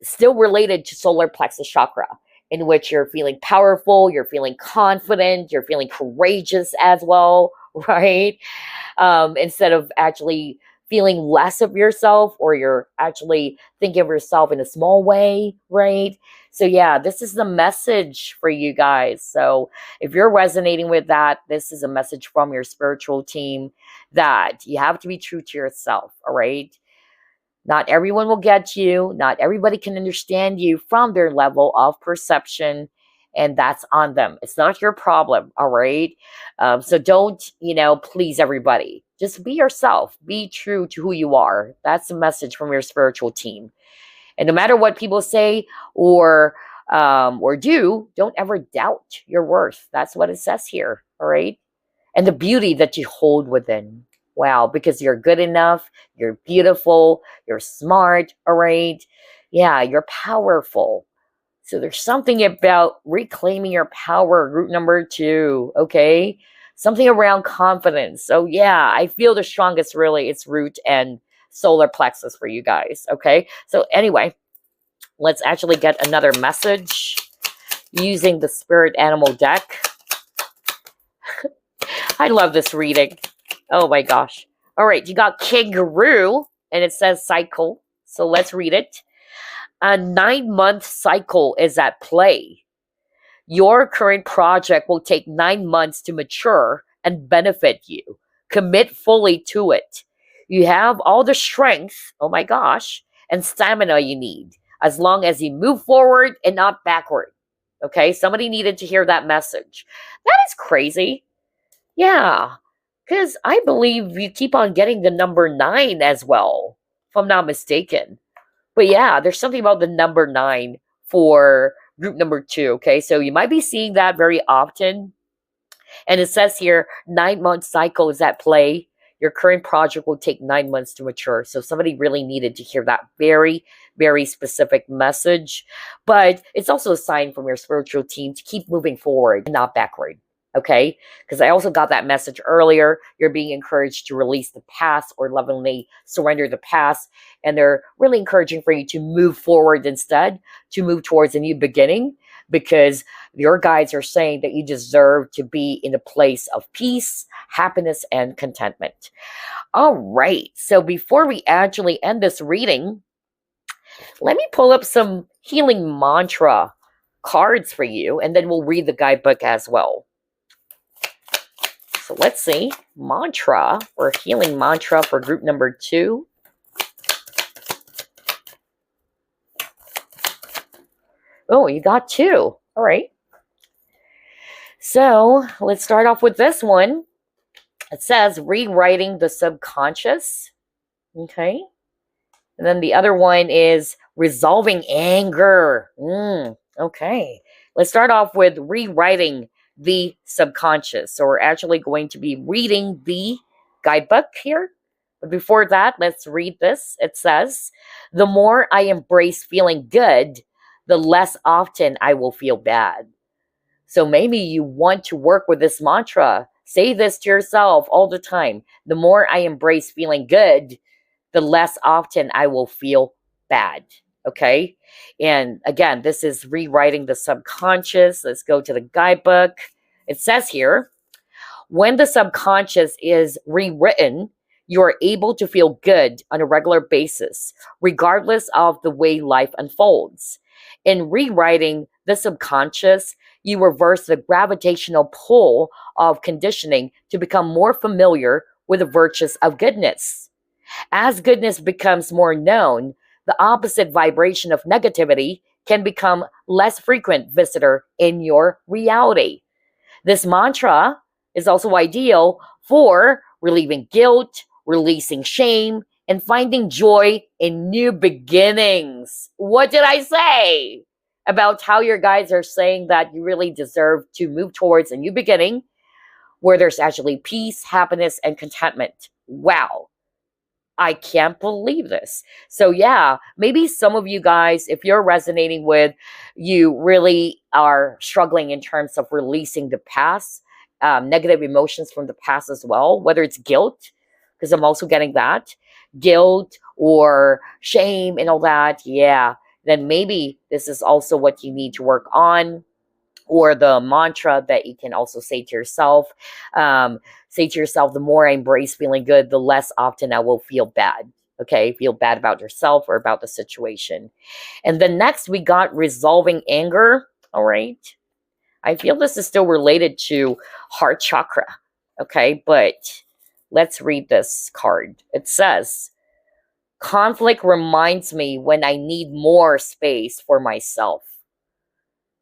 still related to solar plexus chakra, in which you're feeling powerful, you're feeling confident, you're feeling courageous as well, right? Instead of actually feeling less of yourself, or you're actually thinking of yourself in a small way, right? So yeah, this is the message for you guys. So if you're resonating with that, this is a message from your spiritual team that you have to be true to yourself, all right? Not everyone will get you. Not everybody can understand you from their level of perception, and that's on them. It's not your problem, all right? So don't, please everybody. Just be yourself. Be true to who you are. That's the message from your spiritual team. And no matter what people say or do, don't ever doubt your worth. That's what it says here, all right? And the beauty that you hold within. Wow, because you're good enough, you're beautiful, you're smart, all right? Yeah, you're powerful. So there's something about reclaiming your power, group number 2, okay? Something around confidence. So yeah, I feel the strongest really, it's root and solar plexus for you guys, okay? So anyway, Let's actually get another message using the spirit animal deck. I love this reading. Oh my gosh. All right, you got kangaroo, and it says cycle. So let's read it. A 9-month cycle is at play. Your current project will take 9 months to mature and benefit you. Commit fully to it. You have all the strength, oh my gosh, and stamina you need, as long as you move forward and not backward. Okay, somebody needed to hear that message. That is crazy. Yeah, because I believe you keep on getting the number 9 as well, if I'm not mistaken. But yeah, there's something about the number 9 for group number 2, okay? So you might be seeing that very often. And it says here, 9-month cycle is at play. Your current project will take 9 months to mature. So somebody really needed to hear that very, very specific message. But it's also a sign from your spiritual team to keep moving forward and not backward. Okay? Because I also got that message earlier. You're being encouraged to release the past or lovingly surrender the past. And they're really encouraging for you to move forward instead, to move towards a new beginning, because your guides are saying that you deserve to be in a place of peace, happiness, and contentment. All right. So before we actually end this reading, let me pull up some healing mantra cards for you, and then we'll read the guidebook as well. So let's see. Mantra, or healing mantra for group number 2. Oh, you got 2. All right. So let's start off with this one. It says rewriting the subconscious. Okay. And then the other one is resolving anger. Okay. Let's start off with rewriting the subconscious. So we're actually going to be reading the guidebook here. But before that, let's read this. It says, the more I embrace feeling good, the less often I will feel bad. So maybe you want to work with this mantra. Say this to yourself all the time. The more I embrace feeling good, the less often I will feel bad. Okay? And again, this is rewriting the subconscious. Let's go to the guidebook. It says here, when the subconscious is rewritten, you are able to feel good on a regular basis, regardless of the way life unfolds. In rewriting the subconscious, you reverse the gravitational pull of conditioning to become more familiar with the virtues of goodness. As goodness becomes more known, the opposite vibration of negativity can become less frequent visitor in your reality. This mantra is also ideal for relieving guilt, releasing shame, and finding joy in new beginnings. What did I say about how your guides are saying that you really deserve to move towards a new beginning where there's actually peace, happiness, and contentment? Wow. I can't believe this. So yeah, maybe some of you guys, if you're resonating with, you really are struggling in terms of releasing the past, negative emotions from the past as well, whether it's guilt, because I'm also getting that, guilt or shame and all that. Yeah, then maybe this is also what you need to work on, or the mantra that you can also say to yourself. Say to yourself, the more I embrace feeling good, the less often I will feel bad. Okay, feel bad about yourself or about the situation. And then next we got resolving anger. All right. I feel this is still related to heart chakra. Okay, but let's read this card. It says, conflict reminds me when I need more space for myself.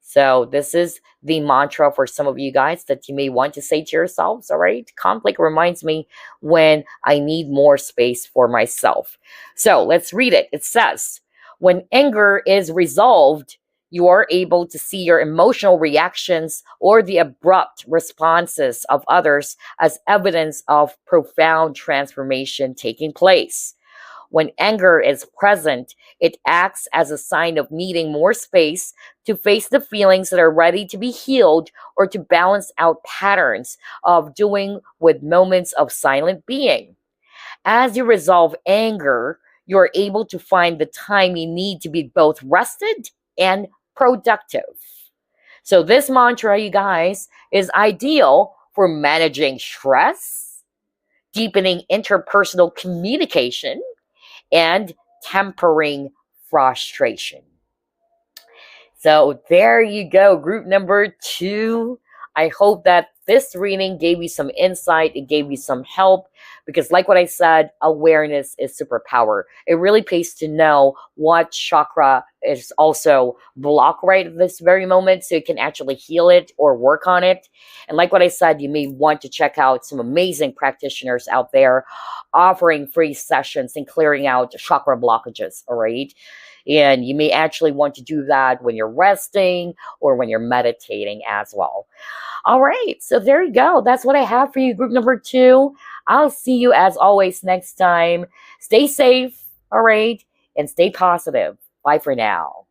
So this is the mantra for some of you guys that you may want to say to yourselves, all right? Conflict reminds me when I need more space for myself. So let's read it. It says, when anger is resolved, you are able to see your emotional reactions or the abrupt responses of others as evidence of profound transformation taking place. When anger is present, it acts as a sign of needing more space to face the feelings that are ready to be healed or to balance out patterns of doing with moments of silent being. As you resolve anger, you're able to find the time you need to be both rested and productive. So this mantra, you guys, is ideal for managing stress, deepening interpersonal communication, and tempering frustration. So there you go, group number 2. I hope that this reading gave you some insight, it gave you some help, because like what I said, awareness is superpower. It really pays to know what chakra is also blocked right at this very moment so you can actually heal it or work on it. And like what I said, you may want to check out some amazing practitioners out there offering free sessions and clearing out chakra blockages, all right? And you may actually want to do that when you're resting or when you're meditating as well. All right, so there you go. That's what I have for you, group number 2. I'll see you as always next time. Stay safe, all right, and stay positive. Bye for now.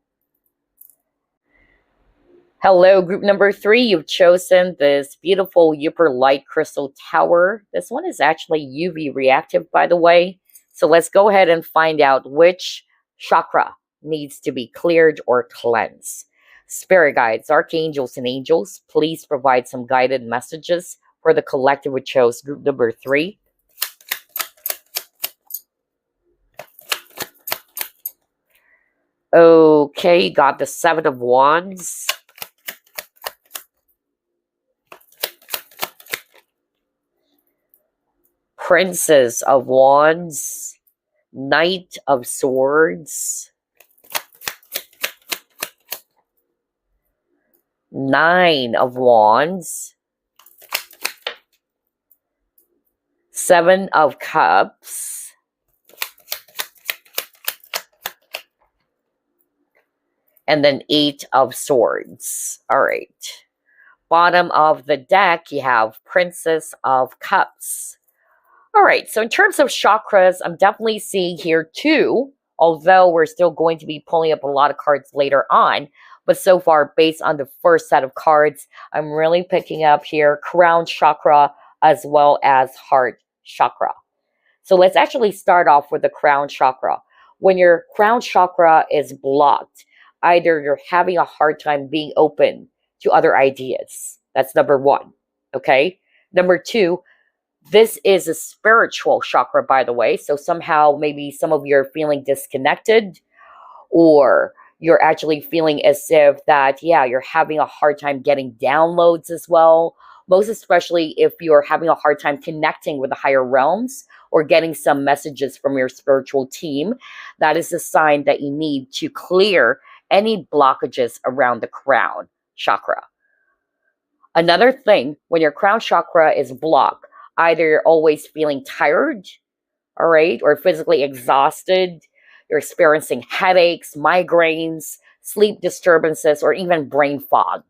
Hello, group number 3. You've chosen this beautiful Yooperlite crystal tower. This one is actually UV reactive, by the way. So let's go ahead and find out which chakra needs to be cleared or cleansed. Spirit guides, archangels, and angels, please provide some guided messages for the collective who chose group number 3. Okay, got the 7 of Wands. Princess of Wands. Knight of Swords. 9 of Wands. 7 of Cups. And then 8 of Swords. All right. Bottom of the deck, you have Princess of Cups. All right, so in terms of chakras, I'm definitely seeing here 2, although we're still going to be pulling up a lot of cards later on. But so far, based on the first set of cards, I'm really picking up here crown chakra as well as heart chakra. So let's actually start off with the crown chakra. When your crown chakra is blocked, either you're having a hard time being open to other ideas. That's number 1, okay? Number 2, this is a spiritual chakra, by the way. So somehow maybe some of you are feeling disconnected, or you're actually feeling as if that, yeah, you're having a hard time getting downloads as well. Most especially if you're having a hard time connecting with the higher realms or getting some messages from your spiritual team. That is a sign that you need to clear any blockages around the crown chakra. Another thing, when your crown chakra is blocked, either you're always feeling tired, all right, or physically exhausted, you're experiencing headaches, migraines, sleep disturbances, or even brain fog.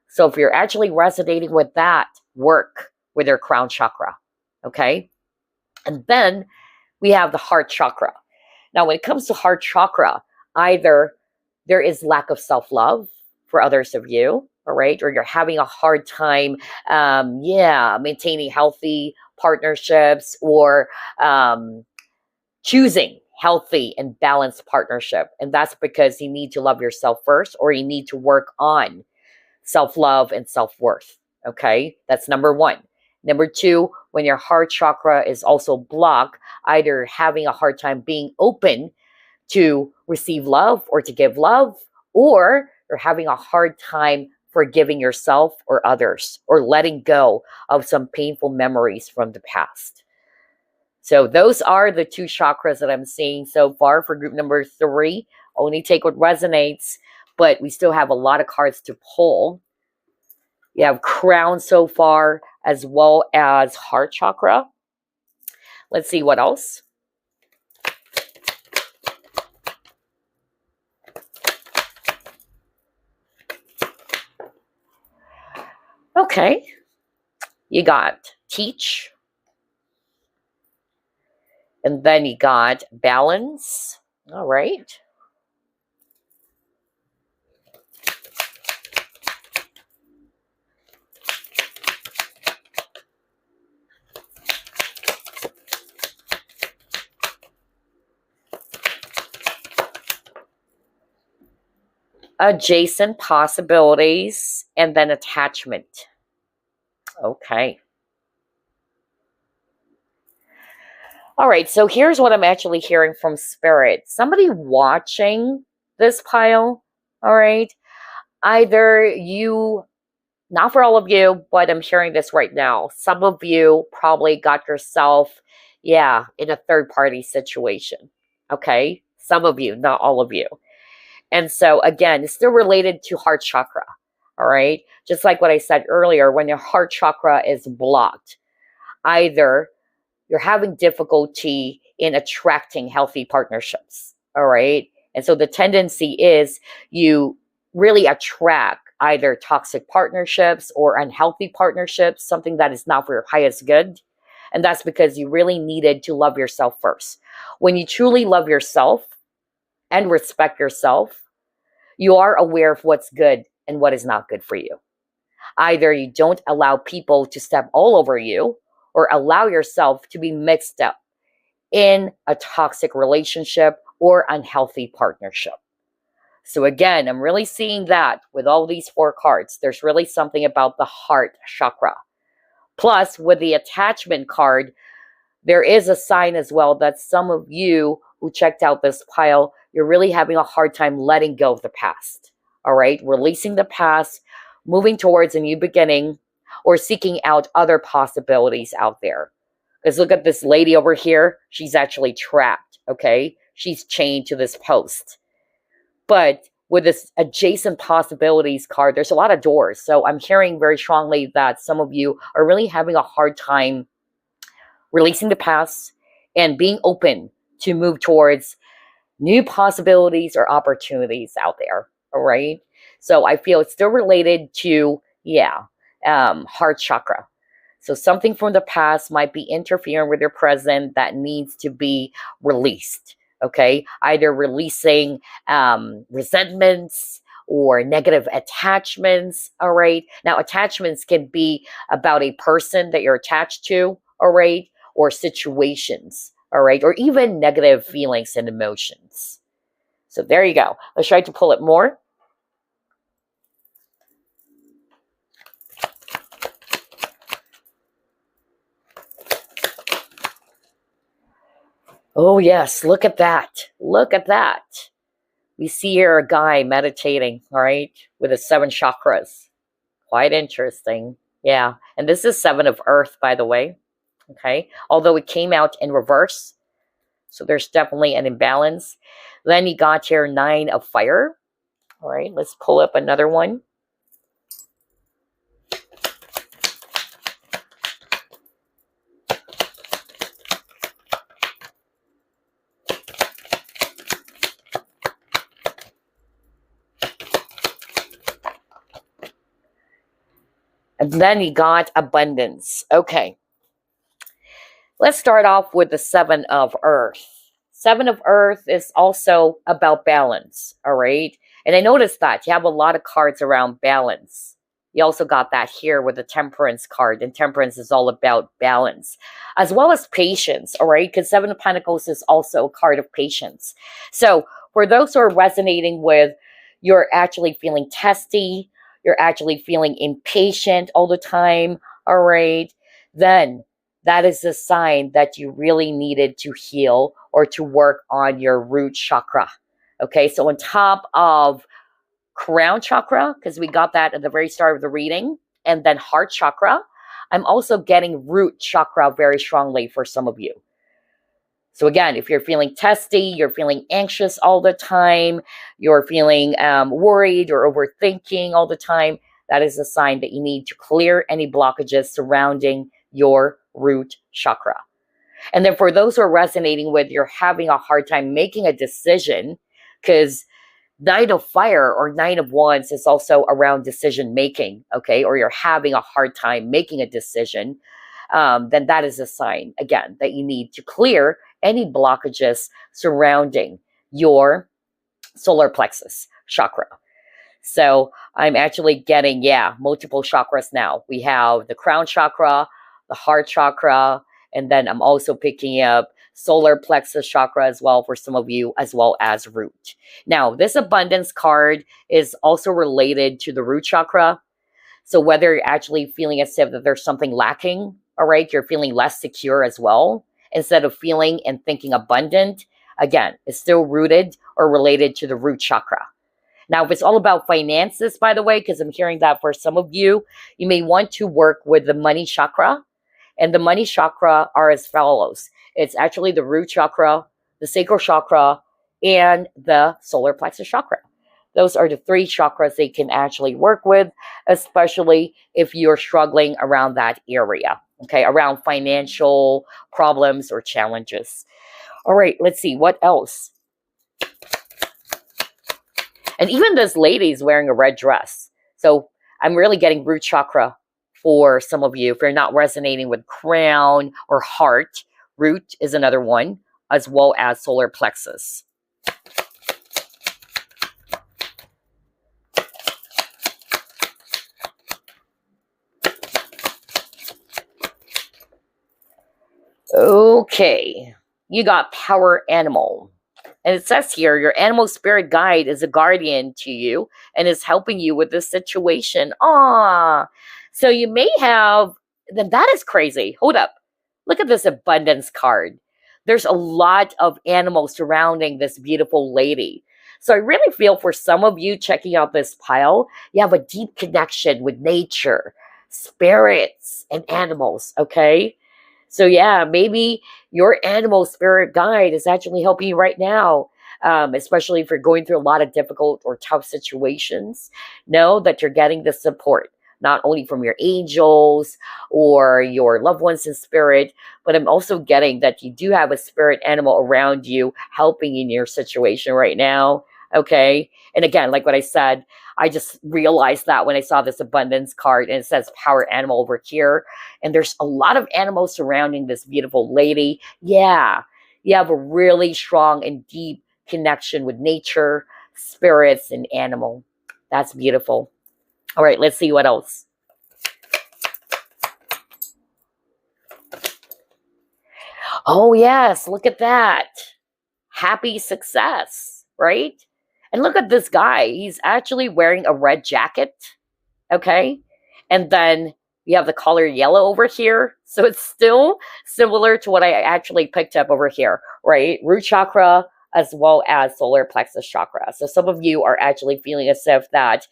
So if you're actually resonating with that, work with your crown chakra, okay? And then we have the heart chakra. Now, when it comes to heart chakra, either there is lack of self-love for others of you, all right, or you're having a hard time, maintaining healthy partnerships or choosing healthy and balanced partnership. And that's because you need to love yourself first, or you need to work on self-love and self-worth. Okay, that's number 1. Number 2, when your heart chakra is also blocked, either having a hard time being open to receive love or to give love, or you're having a hard time forgiving yourself or others, or letting go of some painful memories from the past. So those are the 2 chakras that I'm seeing so far for group number 3. Only take what resonates, but we still have a lot of cards to pull. You have crown so far, as well as heart chakra. Let's see what else. Okay, you got teach, and then you got balance. All right. adjacent possibilities, and then attachment. Okay. All right, so here's what I'm actually hearing from Spirit. Somebody watching this pile, all right? Either you, not for all of you, but I'm hearing this right now. Some of you probably got yourself, yeah, in a third party situation, okay? Some of you, not all of you. And so, again, it's still related to heart chakra, all right? Just like what I said earlier, when your heart chakra is blocked, either you're having difficulty in attracting healthy partnerships, all right? And so the tendency is you really attract either toxic partnerships or unhealthy partnerships, something that is not for your highest good. And that's because you really needed to love yourself first. When you truly love yourself and respect yourself, you are aware of what's good and what is not good for you. Either you don't allow people to step all over you, or allow yourself to be mixed up in a toxic relationship or unhealthy partnership. So again, I'm really seeing that with all these 4 cards. There's really something about the heart chakra. Plus, with the attachment card, there is a sign as well that some of you who checked out this pile, you're really having a hard time letting go of the past. All right? Releasing the past, moving towards a new beginning, or seeking out other possibilities out there. Because look at this lady over here. She's actually trapped, okay? She's chained to this post. But with this adjacent possibilities card, there's a lot of doors. So I'm hearing very strongly that some of you are really having a hard time releasing the past and being open to move towards new possibilities or opportunities out there, all right? So I feel it's still related to, heart chakra. So something from the past might be interfering with your present that needs to be released, okay? Either releasing resentments or negative attachments, all right? Now, attachments can be about a person that you're attached to, all right? Or situations, all right? Or even negative feelings and emotions. So there you go. Let's try to pull it more. Oh, yes. Look at that. Look at that. We see here a guy meditating, all right, with his 7 chakras. Quite interesting. Yeah. And this is 7 of Earth, by the way. Okay. Although it came out in reverse. So there's definitely an imbalance. Then you got here 9 of Fire. All right. Let's pull up another one. And then you got Abundance. Okay. Let's start off with the 7 of Earth. 7 of Earth is also about balance, all right? And I noticed that you have a lot of cards around balance. You also got that here with the Temperance card, and Temperance is all about balance, as well as patience, all right? Because 7 of Pentacles is also a card of patience. So for those who are resonating with, you're actually feeling testy, you're actually feeling impatient all the time, all right? Then that is a sign that you really needed to heal or to work on your root chakra. Okay, so on top of crown chakra, because we got that at the very start of the reading, and then heart chakra, I'm also getting root chakra very strongly for some of you. So again, if you're feeling testy, you're feeling anxious all the time, you're feeling worried or overthinking all the time, that is a sign that you need to clear any blockages surrounding your root chakra. And then for those who are resonating with, you're having a hard time making a decision, because 9 of Fire or 9 of Wands is also around decision making, okay? Or you're having a hard time making a decision, then that is a sign, again, that you need to clear any blockages surrounding your solar plexus chakra. So I'm actually getting, multiple chakras now. We have the crown chakra, the heart chakra, and then I'm also picking up solar plexus chakra as well for some of you, as well as root. Now, this abundance card is also related to the root chakra. So whether you're actually feeling as if that there's something lacking, all right, you're feeling less secure as well, instead of feeling and thinking abundant, again, it's still rooted or related to the root chakra. Now, if it's all about finances, by the way, because I'm hearing that for some of you, you may want to work with the money chakra. And the money chakra are as follows. It's actually the root chakra, the sacral chakra, and the solar plexus chakra. Those are the three chakras they can actually work with, especially if you're struggling around that area, okay, around financial problems or challenges. All right, let's see, what else? And even this lady is wearing a red dress. So I'm really getting root chakra for some of you. If you're not resonating with crown or heart, root is another one, as well as solar plexus. Okay, you got power animal. And it says here, your animal spirit guide is a guardian to you and is helping you with this situation. So you may have, then that is crazy. Hold up. Look at this abundance card. There's a lot of animals surrounding this beautiful lady. So I really feel for some of you checking out this pile, you have a deep connection with nature, spirits, and animals, okay? So yeah, maybe your animal spirit guide is actually helping you right now, especially if you're going through a lot of difficult or tough situations. Know that you're getting the support, not only from your angels or your loved ones in spirit, but I'm also getting that you do have a spirit animal around you helping in your situation right now. Okay. And again, like what I said, I just realized that when I saw this abundance card and it says power animal over here. And there's a lot of animals surrounding this beautiful lady. Yeah. You have a really strong and deep connection with nature, spirits, and animal. That's beautiful. All right, let's see what else. Oh, yes. Look at that. Happy success, right? And look at this guy. He's actually wearing a red jacket, okay? And then we have the color yellow over here. So it's still similar to what I actually picked up over here, right? Root chakra as well as solar plexus chakra. So some of you are actually feeling as if that,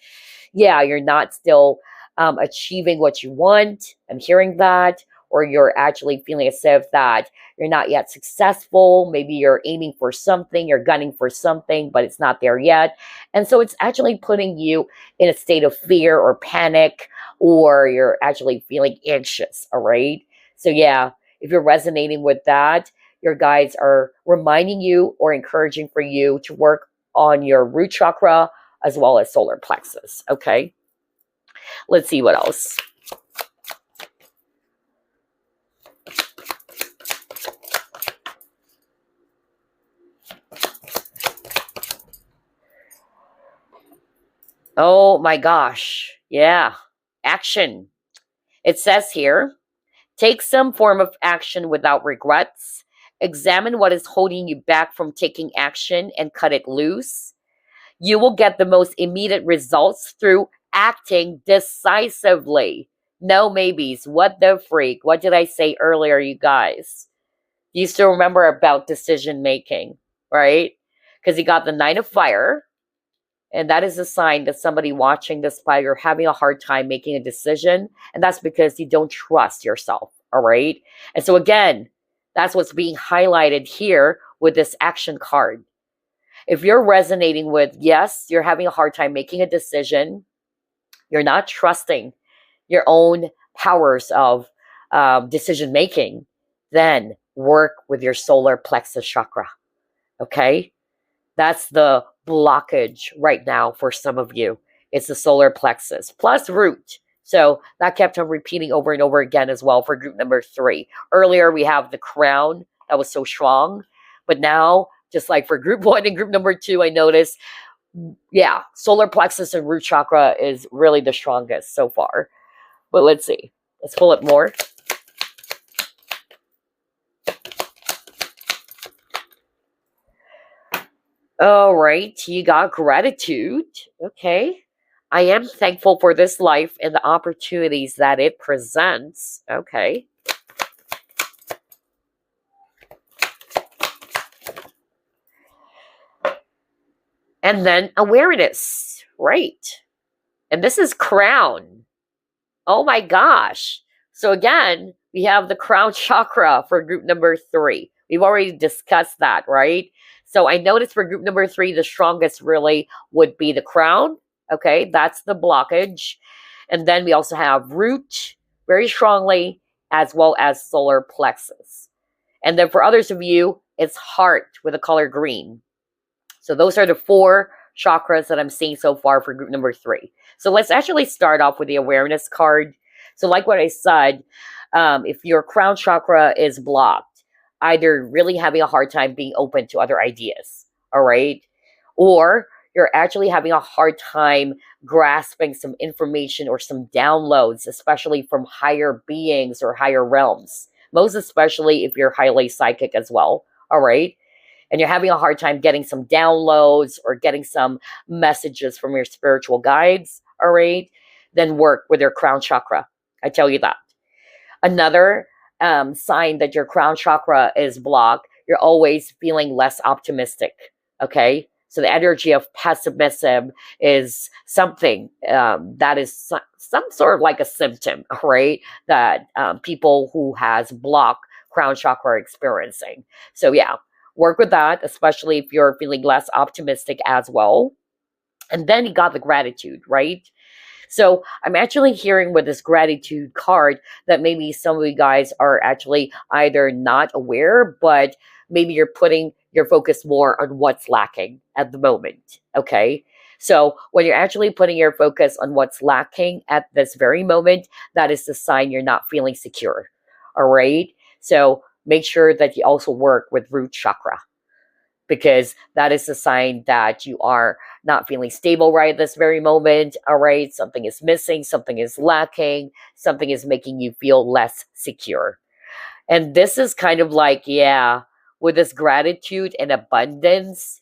yeah, you're not still achieving what you want. I'm hearing that. Or you're actually feeling as if that you're not yet successful. Maybe you're aiming for something, you're gunning for something, but it's not there yet. And so it's actually putting you in a state of fear or panic, or you're actually feeling anxious, all right? So yeah, if you're resonating with that, your guides are reminding you or encouraging for you to work on your root chakra as well as solar plexus, okay? Let's see what else. Oh my gosh. Yeah. Action. It says here, take some form of action without regrets. Examine what is holding you back from taking action and cut it loose. You will get the most immediate results through acting decisively. No maybes. What the freak? What did I say earlier, you guys? Do you still remember about decision making, right? Because you got the Nine of Fire. And that is a sign that somebody watching this file, you're having a hard time making a decision. And that's because you don't trust yourself. All right. And so again, that's what's being highlighted here with this action card. If you're resonating with, yes, you're having a hard time making a decision, you're not trusting your own powers of decision making, then work with your solar plexus chakra. Okay. That's the blockage right now for some of you. It's the solar plexus plus root. So that kept on repeating over and over again as well for group number 3. Earlier, we have the crown that was so strong. But now, just like for group 1 and group number 2, I noticed, yeah, solar plexus and root chakra is really the strongest so far. But let's see. Let's pull it more. All right, you got gratitude. Okay. I am thankful for this life and the opportunities that it presents. Okay. And then awareness. Right. And this is crown. Oh my gosh. So again, we have the crown chakra for group number 3. We've already discussed that, right? So I noticed for group number 3, the strongest really would be the crown. Okay, that's the blockage. And then we also have root very strongly, as well as solar plexus. And then for others of you, it's heart with the color green. So those are the 4 chakras that I'm seeing so far for group number 3. So let's actually start off with the awareness card. So like what I said, if your crown chakra is blocked, either really having a hard time being open to other ideas, all right? Or you're actually having a hard time grasping some information or some downloads, especially from higher beings or higher realms. Most especially if you're highly psychic as well, all right? And you're having a hard time getting some downloads or getting some messages from your spiritual guides, all right, then work with your crown chakra. I tell you that. Another sign that your crown chakra is blocked, you're always feeling less optimistic, okay? So the energy of pessimism is something that is some sort of like a symptom, right, that people who has blocked crown chakra are experiencing. So yeah, work with that, especially if you're feeling less optimistic as well. And then you got the gratitude, right? So I'm actually hearing with this gratitude card that maybe some of you guys are actually either not aware, but maybe you're putting your focus more on what's lacking at the moment. Okay. So when you're actually putting your focus on what's lacking at this very moment, that is the sign you're not feeling secure. All right. So make sure that you also work with root chakra, because that is a sign that you are not feeling stable right at this very moment. All right. Something is missing, something is lacking, something is making you feel less secure. And this is kind of like, yeah, with this gratitude and abundance.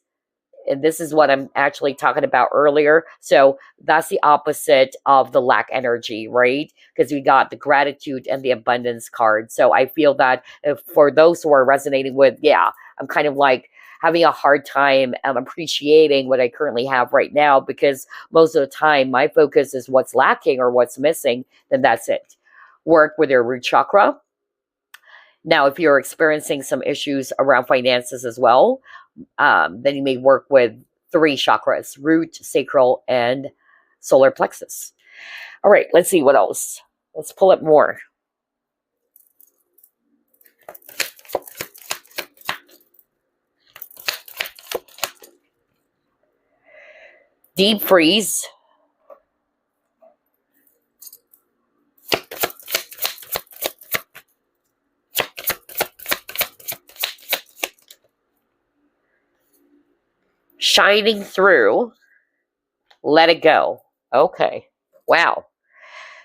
And this is what I'm actually talking about earlier. So that's the opposite of the lack energy, right? Because we got the gratitude and the abundance card. So I feel that if for those who are resonating with, yeah, I'm kind of like having a hard time appreciating what I currently have right now, because most of the time my focus is what's lacking or what's missing, then that's it. Work with your root chakra. Now, if you're experiencing some issues around finances as well, then you may work with 3 chakras: root, sacral, and solar plexus. All right, let's see what else. Let's pull up more. Deep freeze. Shining through. Let it go. Okay. Wow.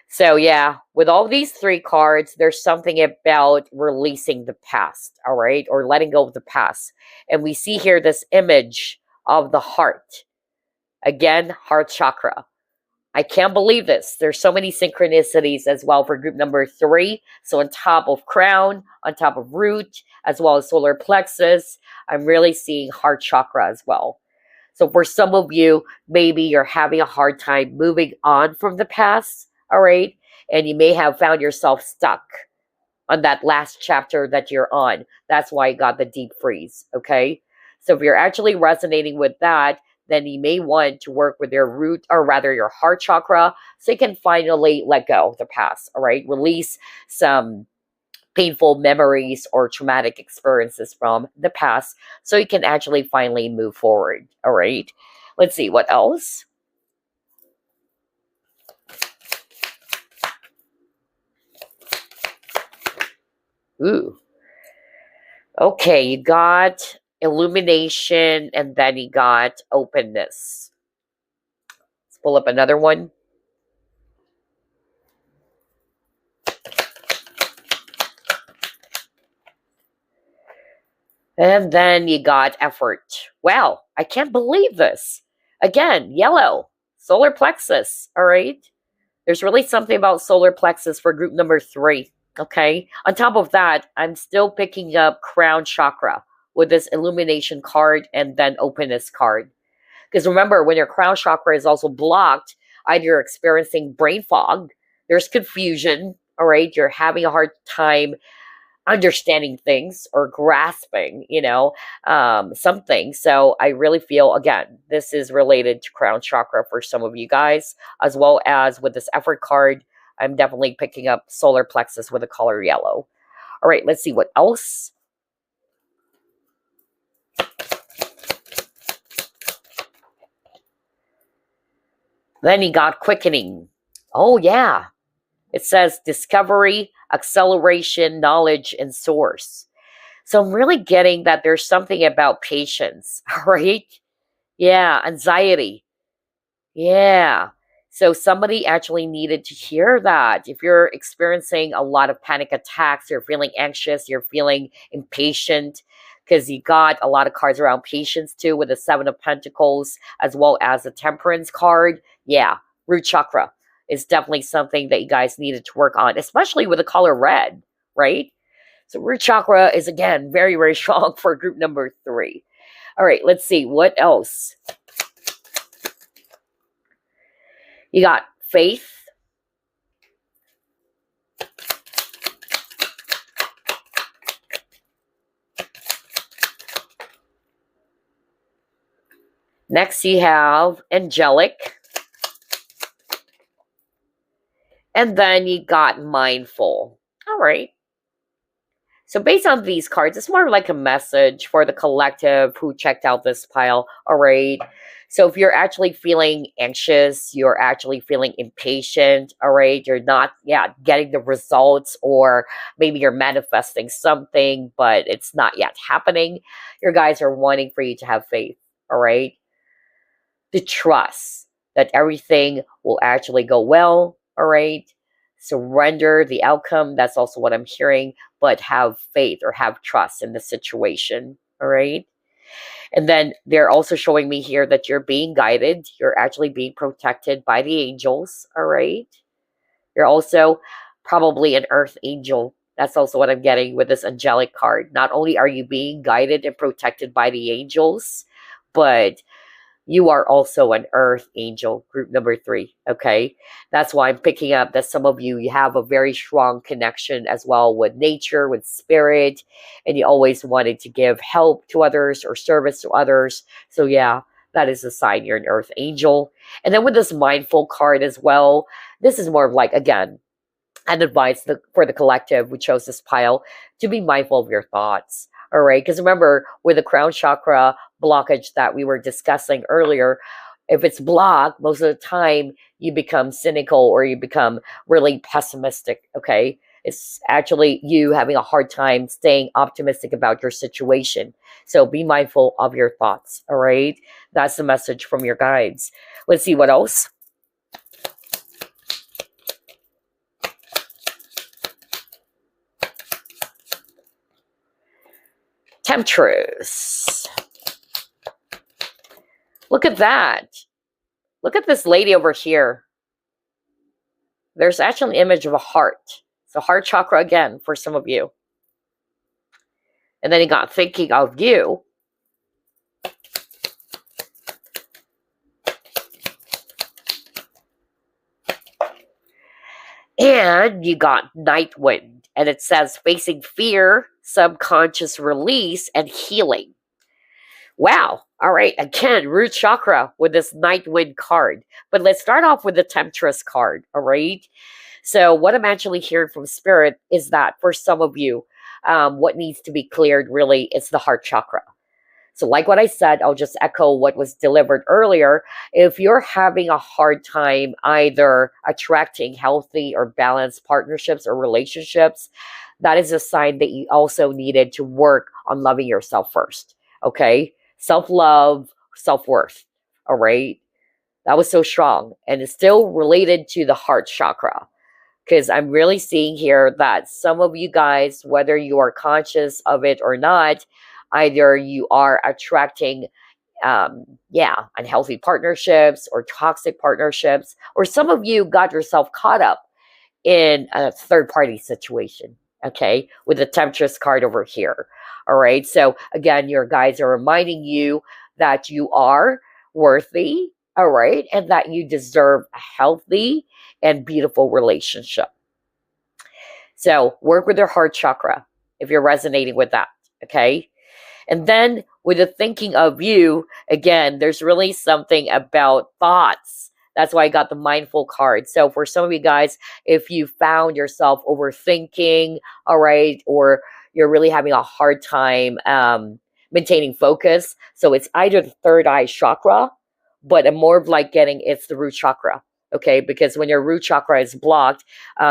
So yeah, with all these 3 cards, there's something about releasing the past, all right, or letting go of the past. And we see here this image of the heart. Again, heart chakra. I can't believe this. There's so many synchronicities as well for group number 3. So on top of crown, on top of root, as well as solar plexus, I'm really seeing heart chakra as well. So for some of you, maybe you're having a hard time moving on from the past, all right? And you may have found yourself stuck on that last chapter that you're on. That's why you got the deep freeze, okay? So if you're actually resonating with that, then you may want to work with your root, or rather your heart chakra, so you can finally let go of the past, all right? Release some painful memories or traumatic experiences from the past, so you can actually finally move forward, all right? Let's see what else. Ooh. Okay, you got illumination, and then you got openness. Let's pull up another one. And then you got effort. Wow, I can't believe this. Again, yellow, solar plexus, all right? There's really something about solar plexus for group number 3, okay? On top of that, I'm still picking up crown chakra with this illumination card and then openness card. Because remember, when your crown chakra is also blocked, either you're experiencing brain fog, there's confusion, all right? You're having a hard time understanding things or grasping, something. So I really feel, again, this is related to crown chakra for some of you guys, as well as with this effort card, I'm definitely picking up solar plexus with the color yellow. All right, let's see what else. Then you got quickening. Oh, yeah. It says discovery, acceleration, knowledge, and source. So I'm really getting that there's something about patience, right? Yeah, anxiety. Yeah. So somebody actually needed to hear that. If you're experiencing a lot of panic attacks, you're feeling anxious, you're feeling impatient, because you got a lot of cards around patience too, with the Seven of Pentacles, as well as the Temperance card. Yeah, root chakra is definitely something that you guys needed to work on, especially with the color red, right? So root chakra is, again, very, very strong for group number 3. All right, let's see. What else? You got faith. Next, you have angelic. And then you got mindful. All right. So based on these cards, it's more like a message for the collective who checked out this pile. All right. So if you're actually feeling anxious, you're actually feeling impatient, all right, you're not, getting the results, or maybe you're manifesting something, but it's not yet happening. Your guys are wanting for you to have faith, all right, to trust that everything will actually go well, all right. Surrender the outcome. That's also what I'm hearing, but have faith or have trust in the situation, all right. And then they're also showing me here that you're being guided. You're actually being protected by the angels, all right? You're also probably an earth angel. That's also what I'm getting with this angelic card. Not only are you being guided and protected by the angels, but you are also an earth angel, group number 3, okay? That's why I'm picking up that some of you have a very strong connection as well with nature, with spirit, and you always wanted to give help to others or service to others. So yeah, that is a sign you're an earth angel. And then with this mindful card as well, this is more of like, again, an advice for the collective who chose this pile to be mindful of your thoughts. All right, because remember, with the crown chakra blockage that we were discussing earlier, if it's blocked, most of the time you become cynical or you become really pessimistic, okay? It's actually you having a hard time staying optimistic about your situation. So be mindful of your thoughts, all right? That's the message from your guides. Let's see what else. Temptress. Look at that. Look at this lady over here. There's actually an image of a heart. So heart chakra again for some of you. And then you got thinking of you. And you got night wind. And it says facing fear, subconscious release, and healing. Wow. All right. Again, root chakra with this night wind card. But let's start off with the temptress card. All right. So what I'm actually hearing from spirit is that for some of you, what needs to be cleared really is the heart chakra. So like what I said, I'll just echo what was delivered earlier. If you're having a hard time either attracting healthy or balanced partnerships or relationships, that is a sign that you also needed to work on loving yourself first. Okay? Self-love, self-worth. All right? That was so strong. And it's still related to the heart chakra. Because I'm really seeing here that some of you guys, whether you are conscious of it or not, either you are attracting yeah, unhealthy partnerships or toxic partnerships, or some of you got yourself caught up in a third party situation, okay, with the Temptress card over here. All right. So, again, your guides are reminding you that you are worthy, all right, and that you deserve a healthy and beautiful relationship. So, work with your heart chakra if you're resonating with that, okay? And then with the thinking of you, again, there's really something about thoughts. That's why I got the mindful card. So for some of you guys, if you found yourself overthinking, all right, or you're really having a hard time maintaining focus, so it's either the third eye chakra, but I'm more of like getting it's the root chakra. Okay, because when your root chakra is blocked,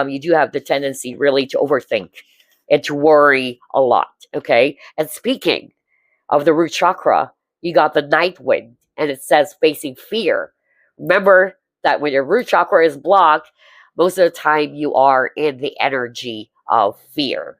you do have the tendency really to overthink and to worry a lot. Okay, and speaking of the root chakra, you got the ninth wind, and it says facing fear. Remember that when your root chakra is blocked, most of the time you are in the energy of fear.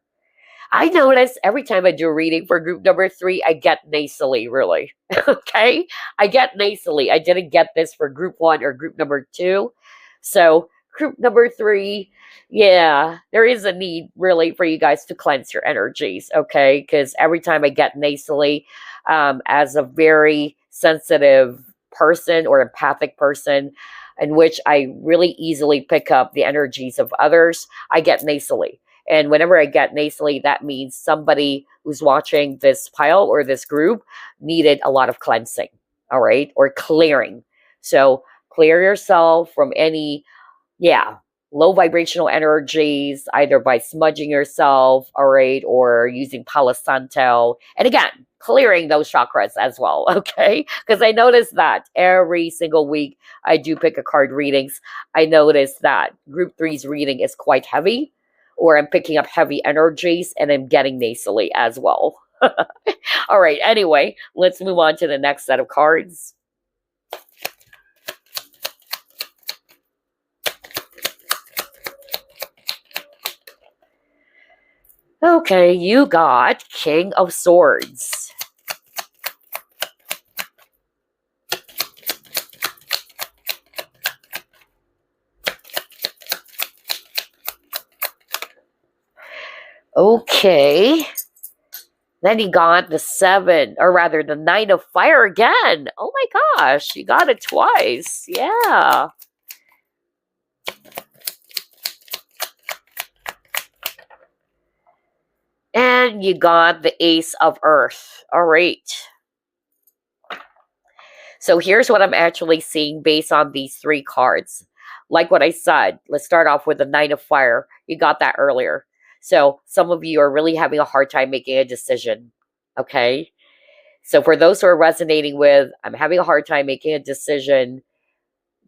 I notice every time I do a reading for group number 3, I get nasally, really. Okay? I get nasally. I didn't get this for group 1 or group number 2. So, group number 3, yeah, there is a need really for you guys to cleanse your energies, okay? Because every time I get nasally, as a very sensitive person or empathic person, in which I really easily pick up the energies of others, I get nasally. And whenever I get nasally, that means somebody who's watching this pile or this group needed a lot of cleansing, all right, or clearing. So clear yourself from any, yeah, low vibrational energies, either by smudging yourself, all right, or using Palo Santo. And again, clearing those chakras as well, okay? Because I notice that every single week I do pick a card readings. I notice that group 3's reading is quite heavy, or I'm picking up heavy energies and I'm getting nasally as well. All right, anyway, let's move on to the next set of cards. Okay, you got King of Swords. Okay. Then you got the 7, or rather the 9 of Fire again. Oh my gosh, you got it twice. Yeah. And you got the Ace of Earth. All right. So here's what I'm actually seeing based on these 3 cards. Like what I said, let's start off with the 9 of Fire. You got that earlier. So some of you are really having a hard time making a decision. Okay. So for those who are resonating with, I'm having a hard time making a decision,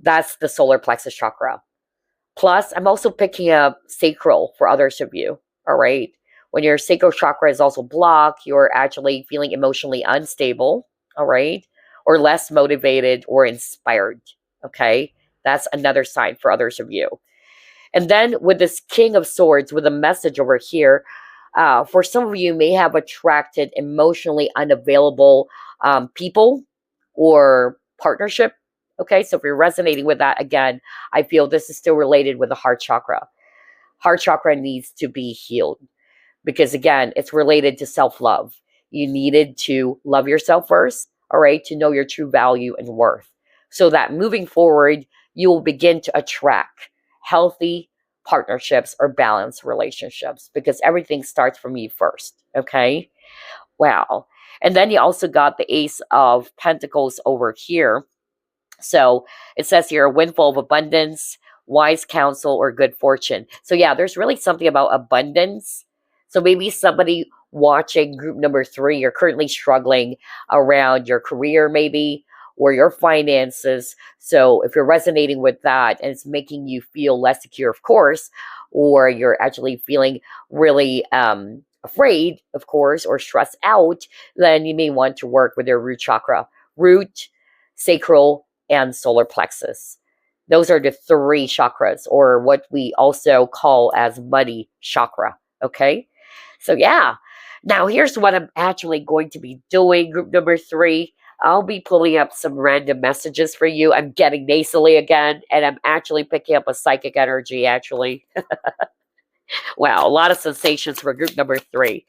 that's the solar plexus chakra. Plus, I'm also picking up sacral for others of you. All right. When your sacral chakra is also blocked, you're actually feeling emotionally unstable. All right. Or less motivated or inspired. Okay. That's another sign for others of you. And then with this King of Swords, with a message over here, for some of you may have attracted emotionally unavailable people or partnership. Okay, so if you're resonating with that, again, I feel this is still related with the heart chakra. Heart chakra needs to be healed because, again, it's related to self-love. You needed to love yourself first, all right, to know your true value and worth, so that moving forward, you will begin to attract healthy partnerships or balanced relationships because everything starts from you first. Okay. Wow. And then you also got the Ace of Pentacles over here. So it says here, a windfall of abundance, wise counsel, or good fortune. So yeah, there's really something about abundance. So maybe somebody watching group number 3, you're currently struggling around your career maybe, or your finances. So if you're resonating with that and it's making you feel less secure, of course, or you're actually feeling really afraid, of course, or stressed out, then you may want to work with your root chakra, root, sacral, and solar plexus. Those are the 3 chakras, or what we also call as muddy chakra. Okay. So yeah. Now here's what I'm actually going to be doing, group number 3. I'll be pulling up some random messages for you. I'm getting nasally again, and I'm actually picking up a psychic energy, actually. Wow, a lot of sensations for group number 3.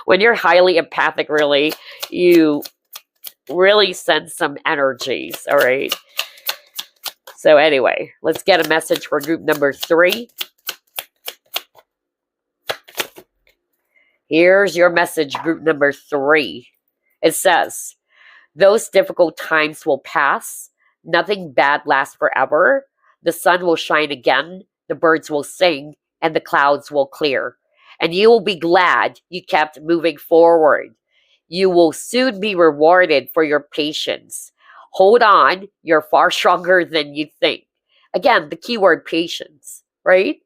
When you're highly empathic, really, you really sense some energies, all right? So anyway, let's get a message for group number 3. Here's your message, group number 3. It says, those difficult times will pass. Nothing bad lasts forever. The sun will shine again. The birds will sing and the clouds will clear. And you will be glad you kept moving forward. You will soon be rewarded for your patience. Hold on. You're far stronger than you think. Again, the keyword patience, right?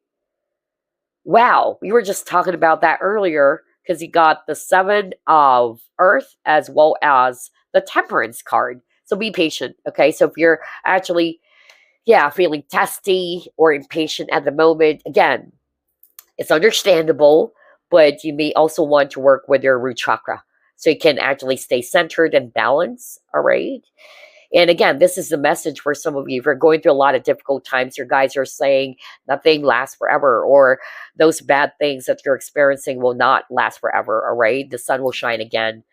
Wow, we were just talking about that earlier because you got the 7 of Earth as well as the Temperance card. So be patient, okay? So if you're actually, feeling testy or impatient at the moment, again, it's understandable, but you may also want to work with your root chakra so you can actually stay centered and balanced, all right? And again, this is the message for some of you. If you're going through a lot of difficult times, your guys are saying nothing lasts forever, or those bad things that you're experiencing will not last forever, all right? The sun will shine again.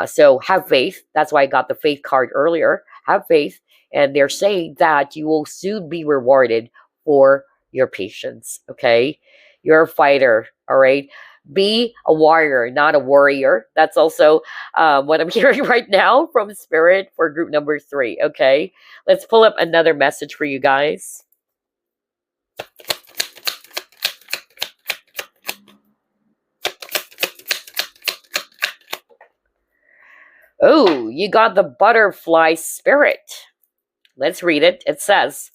So have faith. That's why I got the faith card earlier. Have faith. And they're saying that you will soon be rewarded for your patience, okay? You're a fighter, all right? Be a warrior, not a worrier. That's also what I'm hearing right now from Spirit for group number 3, okay? Let's pull up another message for you guys. Oh, you got the butterfly spirit. Let's read it. It says,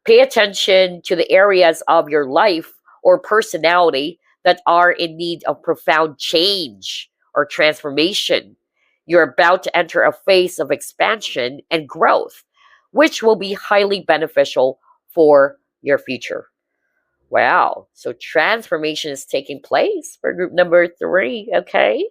pay attention to the areas of your life or personality that are in need of profound change or transformation. You're about to enter a phase of expansion and growth, which will be highly beneficial for your future. Wow. So transformation is taking place for group number 3, okay?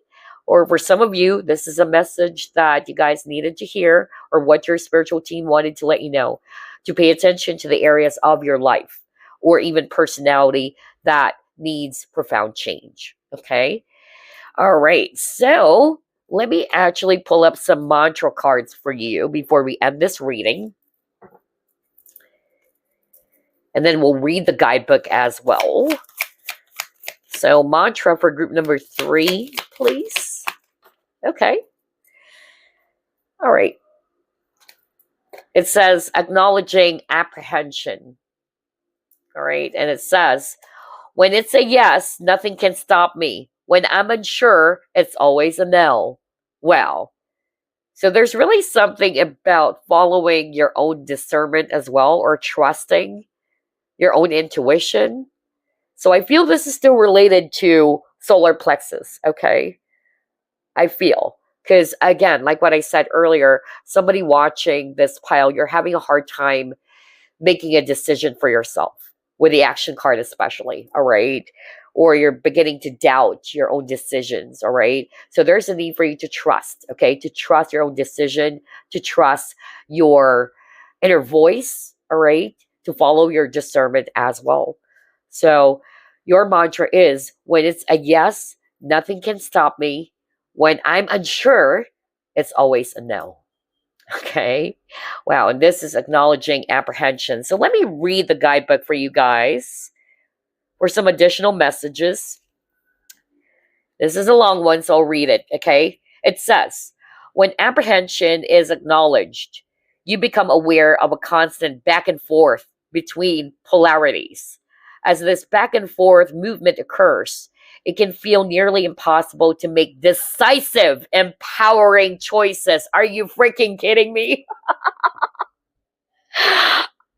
Or for some of you, this is a message that you guys needed to hear, or what your spiritual team wanted to let you know, to pay attention to the areas of your life or even personality that needs profound change, okay? All right, so let me actually pull up some mantra cards for you before we end this reading. And then we'll read the guidebook as well. So mantra for group number 3, please. Okay. All right. It says, acknowledging apprehension. All right. And it says, when it's a yes, nothing can stop me. When I'm unsure, it's always a no. Wow. So there's really something about following your own discernment as well, or trusting your own intuition. So I feel this is still related to solar plexus, okay? I feel. Because again, like what I said earlier, somebody watching this pile, you're having a hard time making a decision for yourself, with the action card especially, all right? Or you're beginning to doubt your own decisions, all right? So there's a need for you to trust, okay? To trust your own decision, to trust your inner voice, all right? To follow your discernment as well. So your mantra is, when it's a yes, nothing can stop me. When I'm unsure, it's always a no. Okay? Wow, and this is acknowledging apprehension. So let me read the guidebook for you guys for some additional messages. This is a long one, so I'll read it, okay? It says, when apprehension is acknowledged, you become aware of a constant back and forth between polarities. As this back and forth movement occurs, it can feel nearly impossible to make decisive, empowering choices. Are you freaking kidding me?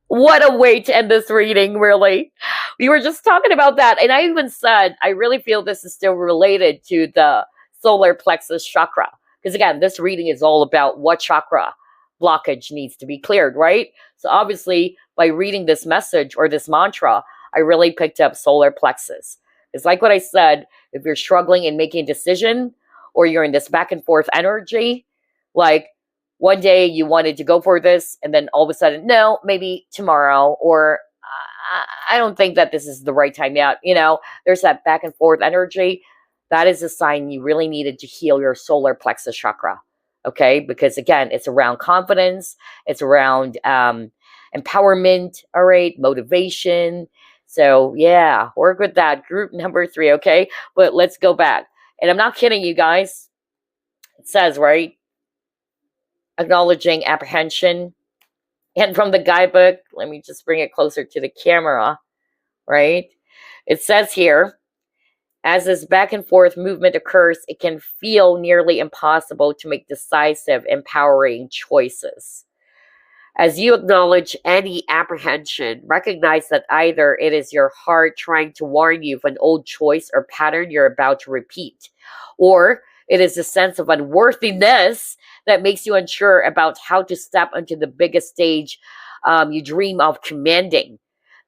What a way to end this reading, really. We were just talking about that, and I even said, I really feel this is still related to the solar plexus chakra. Because again, this reading is all about what chakra blockage needs to be cleared, right? So obviously, by reading this message or this mantra, I really picked up solar plexus. It's like what I said, if you're struggling in making a decision, or you're in this back and forth energy, Like one day you wanted to go for this, and then all of a sudden, no, maybe tomorrow, or I don't think that this is the right time yet. There's that back and forth energy. That is a sign you really needed to heal your solar plexus chakra. Okay, because again, it's around confidence, it's around empowerment, all right, motivation. So yeah, work with that. Group number 3, okay? But let's go back. And I'm not kidding you guys. It says, right, acknowledging apprehension. And from the guidebook, let me just bring it closer to the camera, right? It says here, as this back and forth movement occurs, it can feel nearly impossible to make decisive, empowering choices. As you acknowledge any apprehension, recognize that either it is your heart trying to warn you of an old choice or pattern you're about to repeat, or it is a sense of unworthiness that makes you unsure about how to step onto the biggest stage you dream of commanding.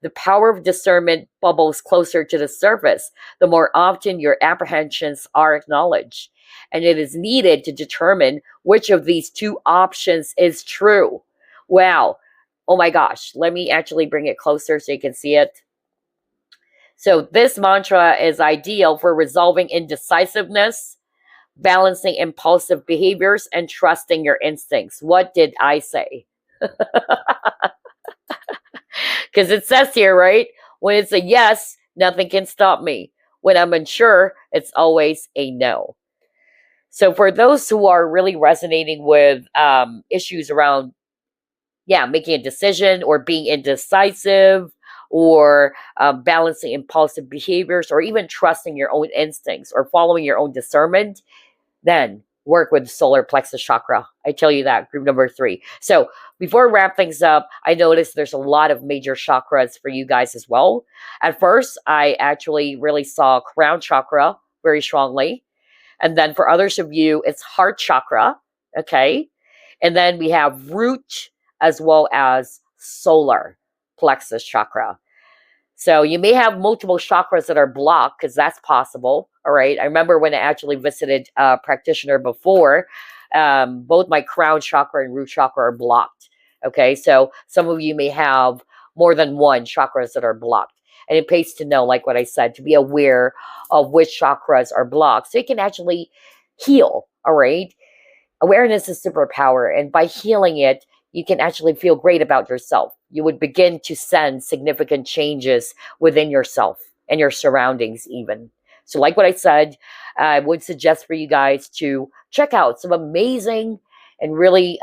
The power of discernment bubbles closer to the surface the more often your apprehensions are acknowledged. And it is needed to determine which of these two options is true. Wow. Oh my gosh. Let me actually bring it closer so you can see it. So this mantra is ideal for resolving indecisiveness, balancing impulsive behaviors, and trusting your instincts. What did I say? Because it says here, right? When it's a yes, nothing can stop me. When I'm unsure, it's always a no. So for those who are really resonating with issues around, making a decision or being indecisive, or balancing impulsive behaviors, or even trusting your own instincts or following your own discernment, then work with solar plexus chakra. I tell you that, group number 3. So before I wrap things up, I noticed there's a lot of major chakras for you guys as well. At first, I actually really saw crown chakra very strongly. And then for others of you, it's heart chakra, okay? And then we have root as well as solar plexus chakra. So you may have multiple chakras that are blocked, because that's possible. All right. I remember when I actually visited a practitioner before, both my crown chakra and root chakra are blocked. Okay. So some of you may have more than one chakras that are blocked. And it pays to know, like what I said, to be aware of which chakras are blocked so you can actually heal. All right. Awareness is superpower. And by healing it, you can actually feel great about yourself. You would begin to sense significant changes within yourself and your surroundings even. So like what I said, I would suggest for you guys to check out some amazing and really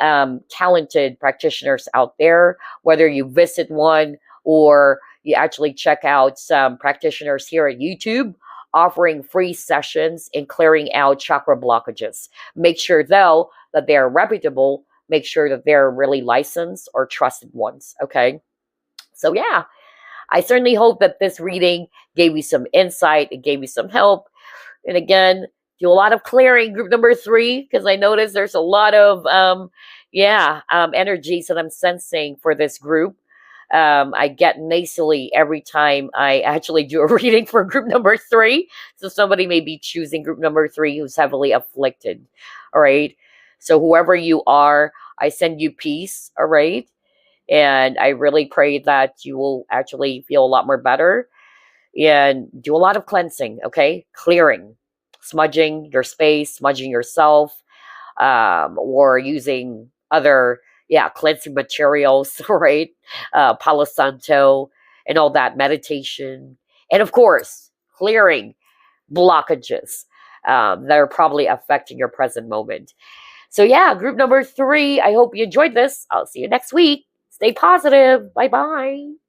talented practitioners out there, whether you visit one or you actually check out some practitioners here at YouTube offering free sessions in clearing out chakra blockages. Make sure, though, that they are reputable. Make sure that they're really licensed or trusted ones, okay? So yeah, I certainly hope that this reading gave you some insight. It gave you some help. And again, do a lot of clearing, group number 3, because I noticed there's a lot of, energies that I'm sensing for this group. I get nasally every time I actually do a reading for group number 3. So somebody may be choosing group number 3 who's heavily afflicted, all right? So whoever you are, I send you peace, all right? And I really pray that you will actually feel a lot more better and do a lot of cleansing, okay? Clearing, smudging your space, smudging yourself, or using other, cleansing materials, right? Palo Santo and all that, meditation. And of course, clearing blockages that are probably affecting your present moment. So yeah, group number 3, I hope you enjoyed this. I'll see you next week. Stay positive. Bye-bye.